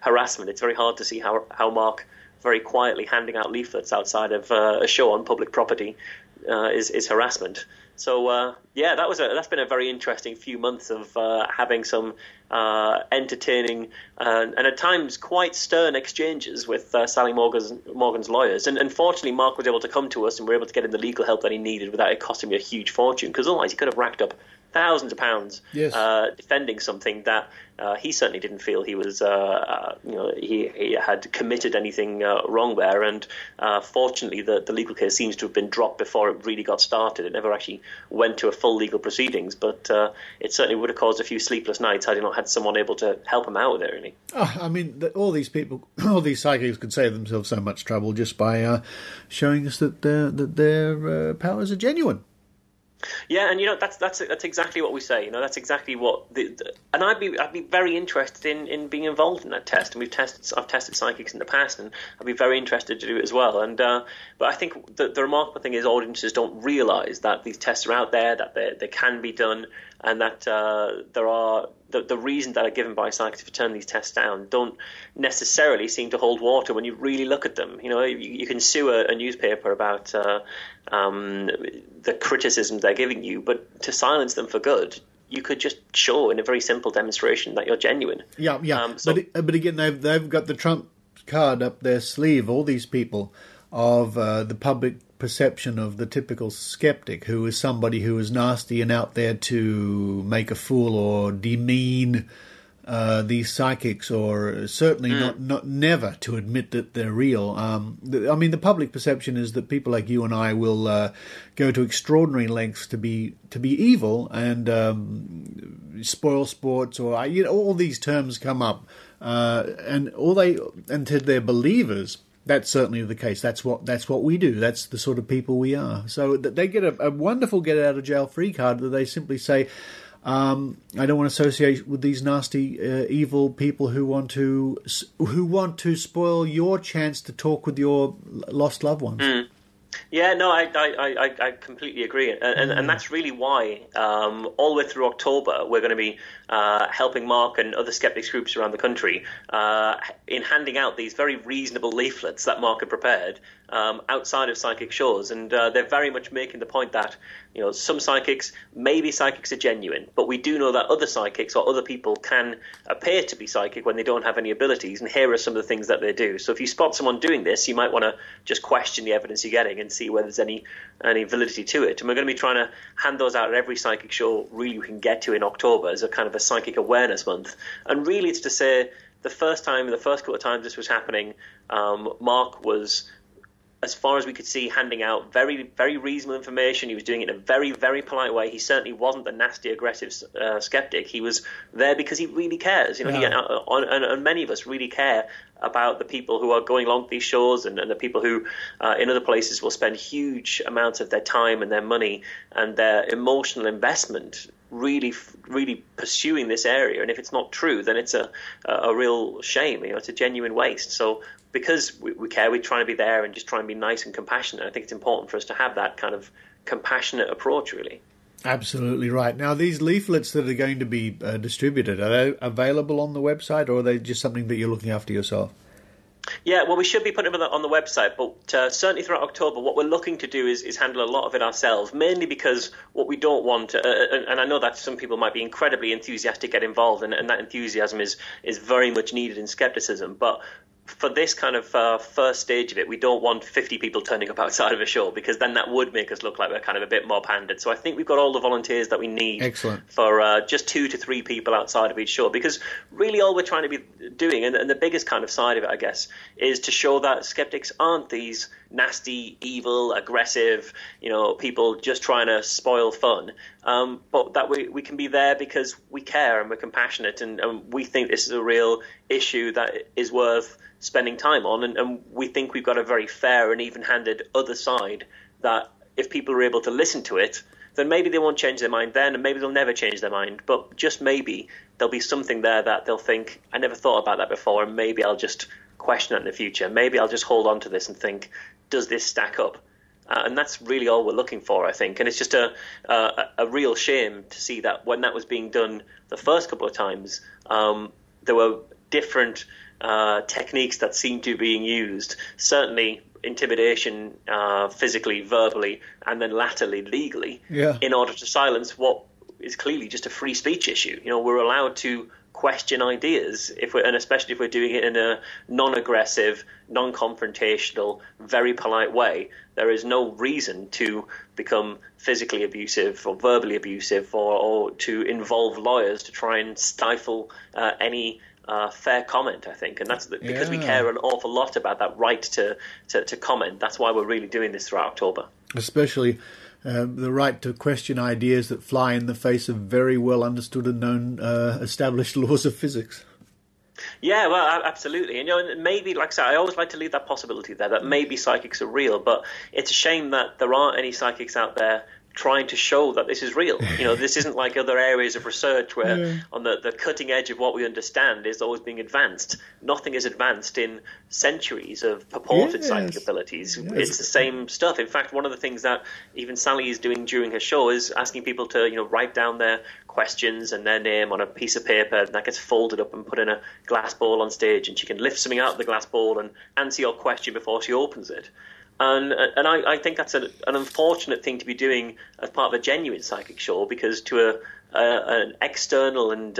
harassment, it's very hard to see how Mark very quietly handing out leaflets outside of a show on public property is harassment. So that's been a very interesting few months of having some entertaining and at times quite stern exchanges with Sally Morgan's lawyers. And unfortunately, Mark was able to come to us and we were able to get him the legal help that he needed without it costing me a huge fortune, because otherwise he could have racked up thousands of pounds defending something that he certainly didn't feel he was he had committed anything wrong there. And fortunately the legal case seems to have been dropped before it really got started. It never actually went to a full legal proceedings, but it certainly would have caused a few sleepless nights had he not had someone able to help him out there, really. I mean, all these people, all these psychics could save themselves so much trouble just by showing us that their powers are genuine. Yeah, and that's exactly what we say. That's exactly what. And I'd be very interested in being involved in that test. And I've tested psychics in the past, and I'd be very interested to do it as well. And but I think the remarkable thing is audiences don't realise that these tests are out there, that they can be done, and that there are the reasons that are given by psychics for turning these tests down don't necessarily seem to hold water when you really look at them. You can sue a newspaper about the criticism they're giving you, but to silence them for good, you could just show in a very simple demonstration that you're genuine. But again, they've got the trump card up their sleeve, all these people, of the public perception of the typical skeptic, who is somebody who is nasty and out there to make a fool or demean these psychics, or certainly not never to admit that they're real. The public perception is that people like you and I will go to extraordinary lengths to be evil and spoil sports, or all these terms come up, and to their believers, that's certainly the case. That's what we do. That's the sort of people we are. So they get a wonderful get out of jail free card that they simply say, I don't want to associate with these nasty, evil people who want to spoil your chance to talk with your lost loved ones. Yeah, no, I completely agree, and that's really why all the way through October we're going to be helping Mark and other skeptics groups around the country in handing out these very reasonable leaflets that Mark had prepared outside of psychic shows, and they're very much making the point that some psychics, maybe psychics are genuine, but we do know that other psychics or other people can appear to be psychic when they don't have any abilities, and here are some of the things that they do. So if you spot someone doing this, you might want to just question the evidence you're getting and see whether there's any validity to it. And we're going to be trying to hand those out at every psychic show really we can get to in October as a kind of a psychic awareness month. And really it's to say the first couple of times this was happening, Mark was, as far as we could see, handing out very, very reasonable information. He was doing it in a very, very polite way. He certainly wasn't the nasty, aggressive skeptic. He was there because he really cares. And many of us really care about the people who are going along these shows and the people who in other places will spend huge amounts of their time and their money and their emotional investment really, really pursuing this area. And if it's not true, then it's a real shame. It's a genuine waste. So because we care, we try to be there and just try and be nice and compassionate. I think it's important for us to have that kind of compassionate approach, really. Absolutely right. Now, these leaflets that are going to be distributed, are they available on the website, or are they just something that you're looking after yourself? Yeah, well, we should be putting them on the website, but certainly throughout October, what we're looking to do is handle a lot of it ourselves, mainly because what we don't want, and I know that some people might be incredibly enthusiastic to get involved, and that enthusiasm is very much needed in skepticism, but for this kind of first stage of it, we don't want 50 people turning up outside of a show, because then that would make us look like we're kind of a bit more pandered. So I think we've got all the volunteers that we need. Excellent. For just 2 to 3 people outside of each show, because really all we're trying to be doing, and the biggest kind of side of it, I guess, is to show that skeptics aren't these nasty, evil, aggressive, people just trying to spoil fun, but that we can be there because we care and we're compassionate, and we think this is a real issue that is worth spending time on, and we think we've got a very fair and even-handed other side that if people are able to listen to it, then maybe they won't change their mind then, and maybe they'll never change their mind, but just maybe there'll be something there that they'll think, I never thought about that before, and maybe I'll just question it in the future. Maybe I'll just hold on to this and think, does this stack up? And that's really all we're looking for, I think. And it's just a real shame to see that when that was being done the first couple of times, there were different techniques that seemed to be being used, certainly intimidation, physically, verbally, and then latterly legally, in order to silence what is clearly just a free speech issue. We're allowed to question ideas, and especially if we're doing it in a non-aggressive, non-confrontational, very polite way. There is no reason to become physically abusive or verbally abusive, or to involve lawyers to try and stifle any fair comment, I think. And that's because we care an awful lot about that right to comment. That's why we're really doing this throughout October. Especially the right to question ideas that fly in the face of very well understood and known established laws of physics. Yeah, well, absolutely. And, maybe, like I said, I always like to leave that possibility there, that maybe psychics are real, but it's a shame that there aren't any psychics out there trying to show that this is real. This isn't like other areas of research where on the cutting edge of what we understand is always being advanced. Nothing is advanced in centuries of purported psychic abilities. It's the same stuff. In fact, one of the things that even Sally is doing during her show is asking people to write down their questions and their name on a piece of paper, and that gets folded up and put in a glass bowl on stage, and she can lift something out of the glass bowl and answer your question before she opens it. And I think that's an unfortunate thing to be doing as part of a genuine psychic show, because to an external and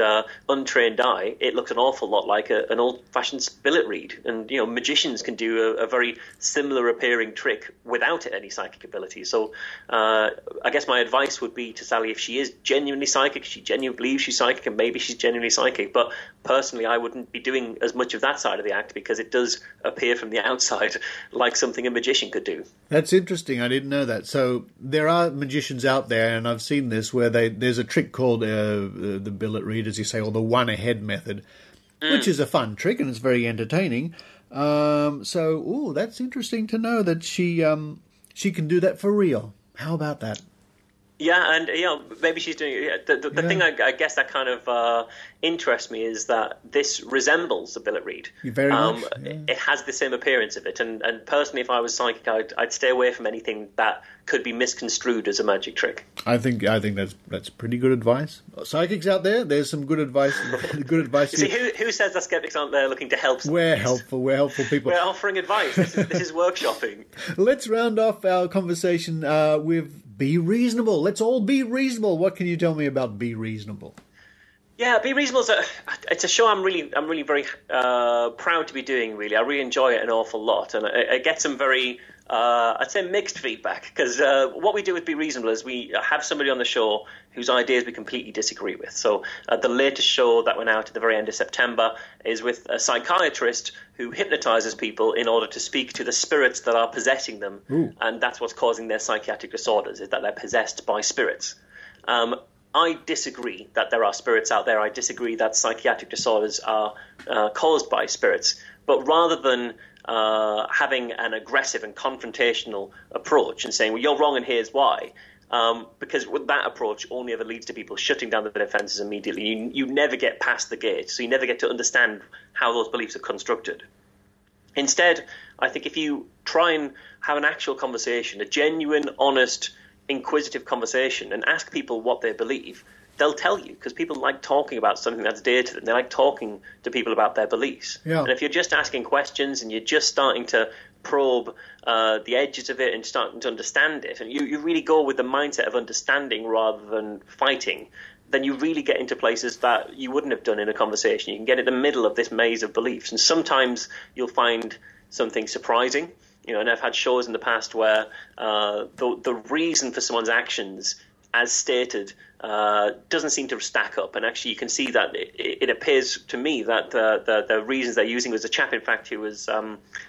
untrained eye, it looks an awful lot like an old-fashioned billet read. And, magicians can do a very similar appearing trick without any psychic ability. So I guess my advice would be to Sally, if she is genuinely psychic, she genuinely believes she's psychic, and maybe she's genuinely psychic. But personally, I wouldn't be doing as much of that side of the act, because it does appear from the outside like something a magician could do. That's interesting. I didn't know that. So there are magicians out there, and I've seen this, where there's a trick called the billet read, as you say, or the one-ahead method, which is a fun trick and it's very entertaining. So that's interesting to know that she can do that for real. How about that? Yeah, and maybe she's doing it. The thing I guess that kind of interests me is that this resembles a billet read. Very much. It has the same appearance of it, and personally, if I was psychic, I'd stay away from anything that could be misconstrued as a magic trick. I think that's pretty good advice. Psychics out there, there's some good advice. Good advice. You see, who says that skeptics aren't there looking to help? We're helpful people. We're offering advice. This is workshopping. Let's round off our conversation with Be Reasonable. Let's all be reasonable. What can you tell me about Be Reasonable? Yeah, Be Reasonable it's a show I'm really very proud to be doing. Really, I really enjoy it an awful lot, and I get some very I'd say mixed feedback, because what we do with Be Reasonable is we have somebody on the show whose ideas we completely disagree with. So the latest show that went out at the very end of September is with a psychiatrist who hypnotizes people in order to speak to the spirits that are possessing them. Ooh. And that's what's causing their psychiatric disorders, is that they're possessed by spirits. I disagree that there are spirits out there. I disagree that psychiatric disorders are caused by spirits. But rather than having an aggressive and confrontational approach and saying, well, you're wrong and here's why, because with that approach only ever leads to people shutting down their defenses immediately. You never get past the gate, so you never get to understand how those beliefs are constructed. Instead, I think if you try and have an actual conversation, a genuine, honest, inquisitive conversation, and ask people what they believe, they'll tell you, because people like talking about something that's dear to them. They like talking to people about their beliefs. Yeah. And if you're just asking questions and you're just starting to probe the edges of it and starting to understand it, and you really go with the mindset of understanding rather than fighting, then you really get into places that you wouldn't have done in a conversation. You can get in the middle of this maze of beliefs, and sometimes you'll find something surprising. And I've had shows in the past where the reason for someone's actions, as stated, doesn't seem to stack up. And actually, you can see that it appears to me that the reasons they're using was a chap, in fact, who was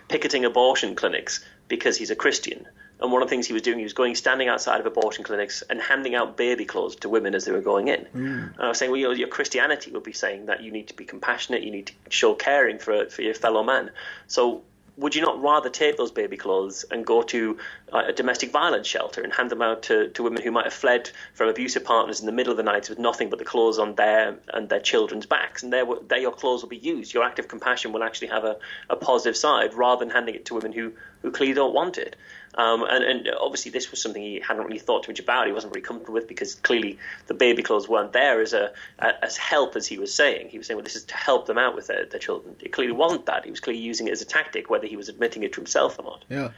picketing abortion clinics because he's a Christian. And one of the things he was doing, he was standing outside of abortion clinics and handing out baby clothes to women as they were going in. And I was saying, well, your Christianity would be saying that you need to be compassionate, you need to show caring for your fellow man. So would you not rather take those baby clothes and go to a domestic violence shelter and hand them out to women who might have fled from abusive partners in the middle of the night with nothing but the clothes on their and their children's backs? And there your clothes will be used. Your act of compassion will actually have a positive side, rather than handing it to women who clearly don't want it. And obviously this was something he hadn't really thought too much about. He wasn't very comfortable with, because clearly the baby clothes weren't there as help, as he was saying. He was saying, well, this is to help them out with their children. It clearly wasn't that. He was clearly using it as a tactic, whether he was admitting it to himself or not. Yeah.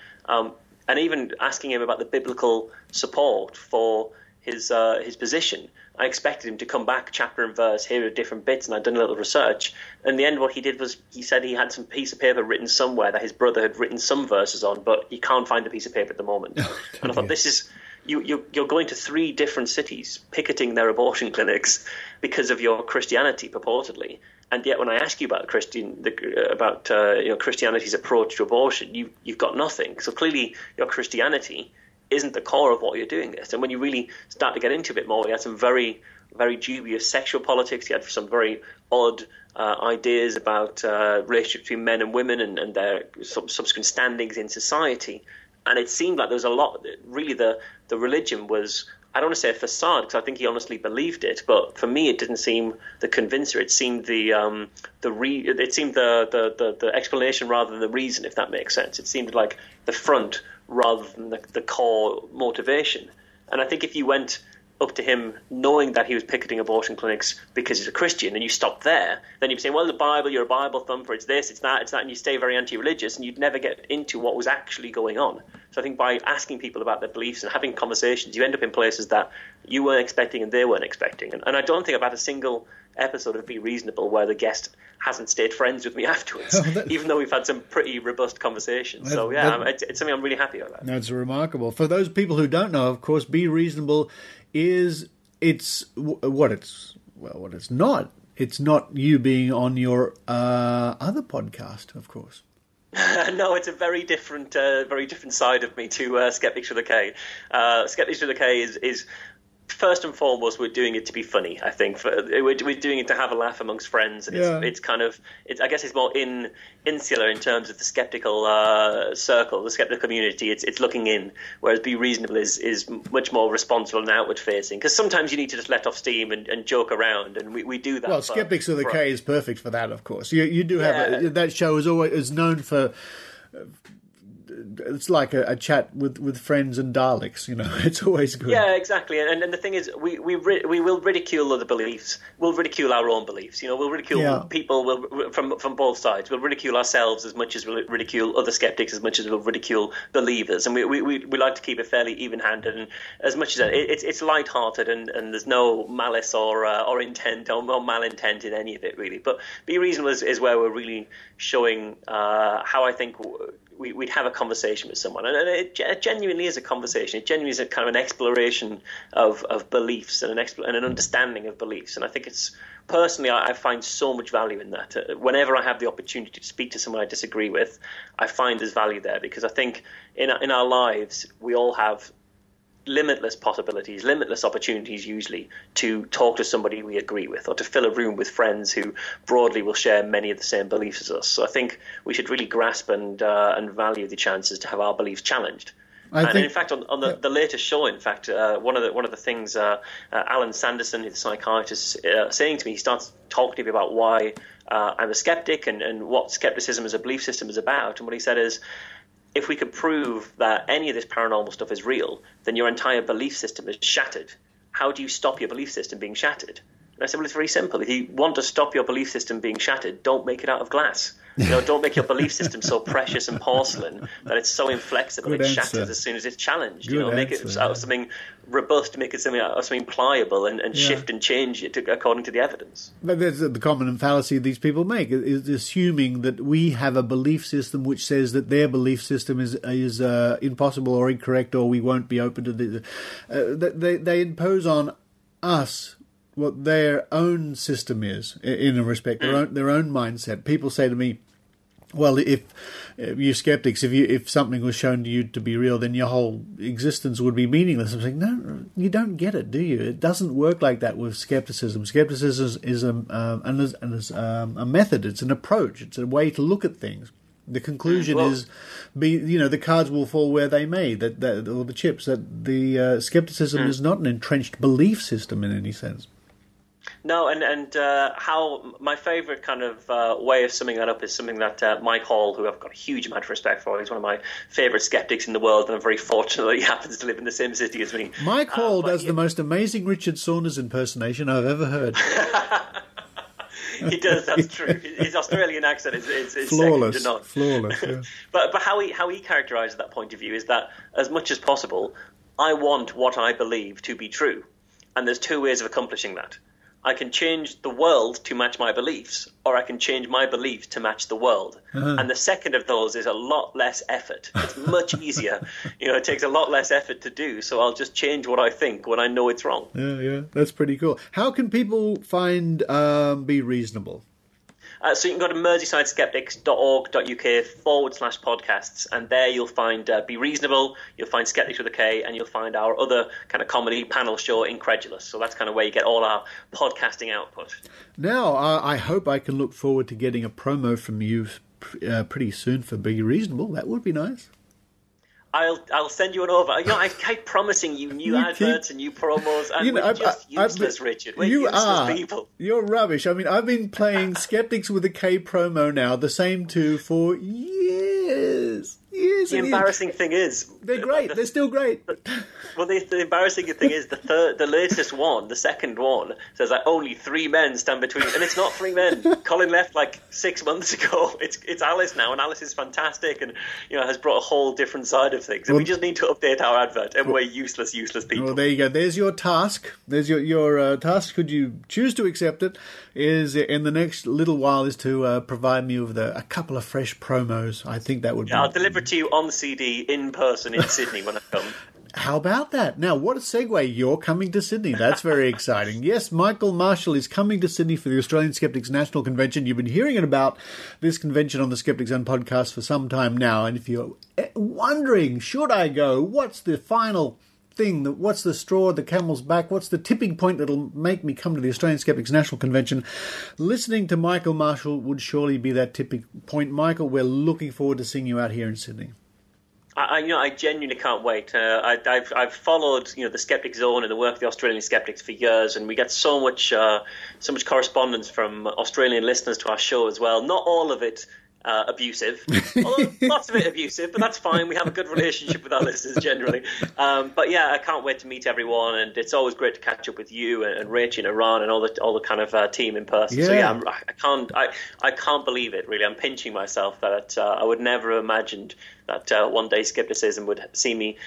And even asking him about the biblical support for his position. I expected him to come back chapter and verse, here are different bits, and I'd done a little research. In the end, what he did was he said he had some piece of paper written somewhere that his brother had written some verses on, but he can't find the piece of paper at the moment. And I thought, this is you're going to 3 different cities picketing their abortion clinics because of your Christianity, purportedly. And yet, when I ask you about Christianity's approach to abortion, you've got nothing. So clearly, your Christianity isn't the core of what you're doing this. And when you really start to get into a bit more, he had some very, very dubious sexual politics. He had some very odd ideas about relationships between men and women and their subsequent standings in society. And it seemed like there was a lot. Really, the religion was, I don't want to say a facade, because I think he honestly believed it. But for me, it didn't seem the convincer. It seemed the explanation rather than the reason, if that makes sense. It seemed like the front rather than the core motivation. And I think if you went up to him knowing that he was picketing abortion clinics because he's a Christian, and you stopped there, then you'd be saying, well, the Bible, you're a Bible thumper, it's this, it's that, and you stay very anti-religious, and you'd never get into what was actually going on. So I think by asking people about their beliefs and having conversations, you end up in places that you weren't expecting and they weren't expecting. And I don't think I've had a single episode of Be Reasonable where the guest hasn't stayed friends with me afterwards, even though we've had some pretty robust conversations. So yeah, it's something I'm really happy about. That's remarkable. For those people who don't know, of course, Be Reasonable it's not. It's not you being on your other podcast, of course. No, it's a very different side of me to Skeptics with a K. Skeptics with a K is first and foremost, we're doing it to be funny. I think we're doing it to have a laugh amongst friends, and it's I guess it's more insular in terms of the skeptical circle, the skeptical community. It's looking in, whereas Be Reasonable is much more responsible and outward facing. Because sometimes you need to just let off steam and joke around, and we do that. Well, Skeptics with a K is perfect for that, of course. You do have that show is known for. It's like a chat with friends and Daleks, It's always good. Yeah, exactly. And the thing is, we will ridicule other beliefs. We'll ridicule our own beliefs. We'll ridicule people from both sides. We'll ridicule ourselves as much as we'll ridicule other skeptics, as much as we'll ridicule believers. And we like to keep it fairly even-handed. And as much as it's light-hearted and there's no malice or intent or malintent in any of it, really. But Be Reasonable is where we're really showing how I think we'd have a conversation with someone, and it genuinely is a conversation. It genuinely is a kind of an exploration of beliefs and an understanding of beliefs. And I think personally, I find so much value in that. Whenever I have the opportunity to speak to someone I disagree with, I find there's value there, because I think in our lives we all have limitless possibilities, limitless opportunities usually to talk to somebody we agree with, or to fill a room with friends who broadly will share many of the same beliefs as us. So I think we should really grasp and value the chances to have our beliefs challenged. In fact, on the latest show, one of the things Alan Sanderson, the psychiatrist, saying to me, he starts talking to me about why I'm a skeptic and what skepticism as a belief system is about. And what he said is, if we could prove that any of this paranormal stuff is real, then your entire belief system is shattered. how do you stop your belief system being shattered? And I said, well, it's very simple. If you want to stop your belief system being shattered, don't make it out of glass. Don't make your belief system so precious and porcelain that it's so inflexible it shatters as soon as it's challenged. Make it out of something robust, make it something out of something pliable, and shift and change it according to the evidence. But that's the common fallacy these people make, is assuming that we have a belief system which says that their belief system is impossible or incorrect, or we won't be open to the. They impose on us what their own system is, in a respect, their own mindset. People say to me, well, if you skeptics, if something was shown to you to be real, then your whole existence would be meaningless. I'm saying, no, you don't get it, do you? It doesn't work like that with skepticism. Skepticism is a method. It's an approach. It's a way to look at things. The conclusion is, the cards will fall where they may, or the chips. That the skepticism is not an entrenched belief system in any sense. No, and how my favourite kind of way of summing that up is something that Mike Hall, who I've got a huge amount of respect for, he's one of my favourite skeptics in the world, and I'm very fortunate that he happens to live in the same city as me. Mike Hall does the most amazing Richard Saunders impersonation I've ever heard. He does, that's true. His Australian accent is flawless, second to none. Flawless, yeah. But how he characterises that point of view is that, as much as possible, I want what I believe to be true. And there's two ways of accomplishing that. I can change the world to match my beliefs, or I can change my beliefs to match the world. Uh-huh. And the second of those is a lot less effort. It's much easier. It takes a lot less effort to do, so I'll just change what I think when I know it's wrong. Yeah, that's pretty cool. How can people find Be Reasonable? So you can go to merseysideskeptics.org.uk/podcasts, and there you'll find Be Reasonable, you'll find Skeptics with a K, and you'll find our other kind of comedy panel show, Incredulous. So that's kind of where you get all our podcasting output. Now, I hope I can look forward to getting a promo from you pretty soon for Be Reasonable. That would be nice. I'll send you an over. I keep promising you new adverts and new promos, and we're just useless, Richard. We're useless people. You're rubbish. I mean, I've been playing Skeptics with a K promo now, the same two, for years. The embarrassing thing is... They're great. They're still great. Well, the embarrassing thing is the latest one, the second one, says that only 3 men stand between... And it's not 3 men. Colin left like 6 months ago. It's Alice now, and Alice is fantastic and has brought a whole different side of things. And we just need to update our advert, and we're useless people. Well, there you go. There's your task. There's your task. Could you choose to accept it? Is in the next little while is to provide me with a couple of fresh promos. I think that would be... I'll deliver to you on CD in person in Sydney when I come. How about that? Now, what a segue. You're coming to Sydney. That's very exciting. Yes, Michael Marshall is coming to Sydney for the Australian Skeptics National Convention. You've been hearing about this convention on the Skeptic Zone podcast for some time now. And if you're wondering, should I go? What's the final thing? What's the straw at the camel's back? What's the tipping point that'll make me come to the Australian Skeptics National Convention? Listening to Michael Marshall would surely be that tipping point. Michael, we're looking forward to seeing you out here in Sydney. I genuinely can't wait. I've followed the Skeptic Zone and the work of the Australian Skeptics for years, and we get so much correspondence from Australian listeners to our show as well. Not all of it abusive, although lots of it abusive, but that's fine. We have a good relationship with our listeners generally. But yeah, I can't wait to meet everyone, and it's always great to catch up with you and Rach and Iran and all the kind of team in person. Yeah. So yeah, I can't believe it. Really, I'm pinching myself that I would never have imagined that one day skepticism would see me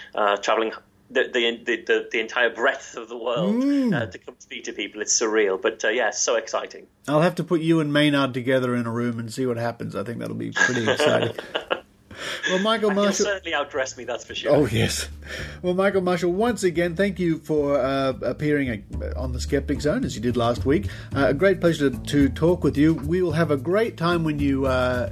traveling the entire breadth of the world to come speak to people. It's surreal, but yeah, so exciting. I'll have to put you and Maynard together in a room and see what happens. I think that'll be pretty exciting. Well, Michael Marshall... You'll certainly outdress me, that's for sure. Oh, yes. Well, Michael Marshall, once again, thank you for appearing on the Skeptic Zone, as you did last week. A great pleasure to talk with you. We will have a great time when you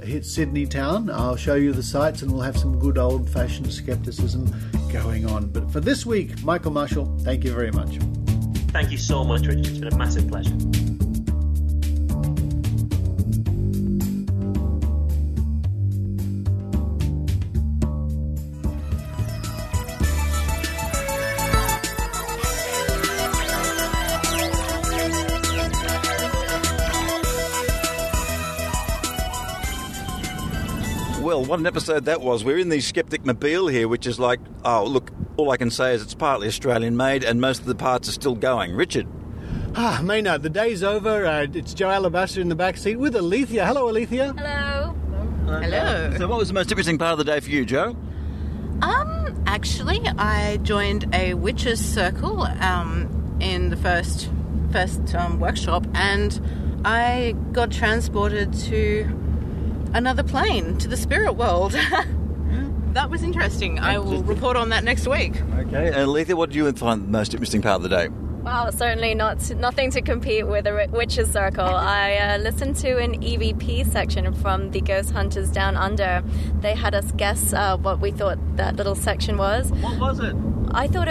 hit Sydney town. I'll show you the sights, and we'll have some good old-fashioned skepticism going on. But for this week, Michael Marshall, thank you very much. Thank you so much, Richard. It's been a massive pleasure. Well, Well, what an episode that was. We're in the Skeptic Mobile here, which is like, oh, look, all I can say is it's partly Australian-made and most of the parts are still going. Richard? Maynard, the day's over. It's Jo Alabaster in the back seat with Alethea. Hello, Alethea. Hello. Hello. So what was the most interesting part of the day for you, Jo? Actually, I joined a witches' circle in the first workshop, and I got transported to another plane, to the spirit world. That was interesting. I will report on that next week. Okay, and Alethea, what do you find the most interesting part of the day? Wow, certainly nothing to compete with a witches' circle. I listened to an EVP section from the Ghost Hunters Down Under. They had us guess what we thought that little section was. What was it? I thought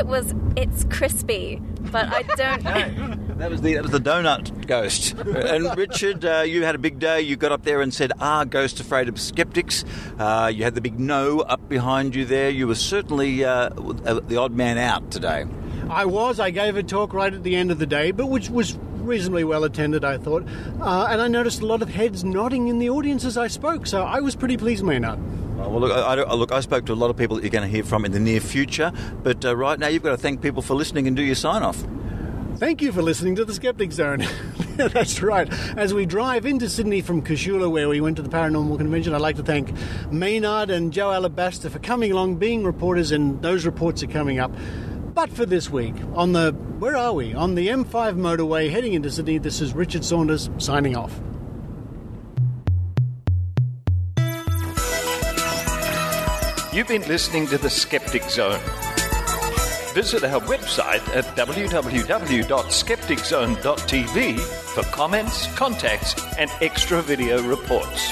it's crispy, but I don't... That was the donut ghost. And Richard, you had a big day. You got up there and said, "Are ghosts afraid of skeptics?" You had the big no up behind you there. You were certainly the odd man out today. I gave a talk right at the end of the day, but which was reasonably well attended, I thought. And I noticed a lot of heads nodding in the audience as I spoke, so I was pretty pleased, Maynard. Well, look, I spoke to a lot of people that you're going to hear from in the near future, but right now you've got to thank people for listening and do your sign-off. Thank you for listening to the Skeptic Zone. That's right. As we drive into Sydney from Kashula, where we went to the Paranormal Convention, I'd like to thank Maynard and Jo Alabaster for coming along, being reporters, and those reports are coming up. But for this week, on the M5 motorway heading into Sydney, this is Richard Saunders signing off. You've been listening to the Skeptic Zone. Visit our website at www.skepticzone.tv for comments, contacts, and extra video reports.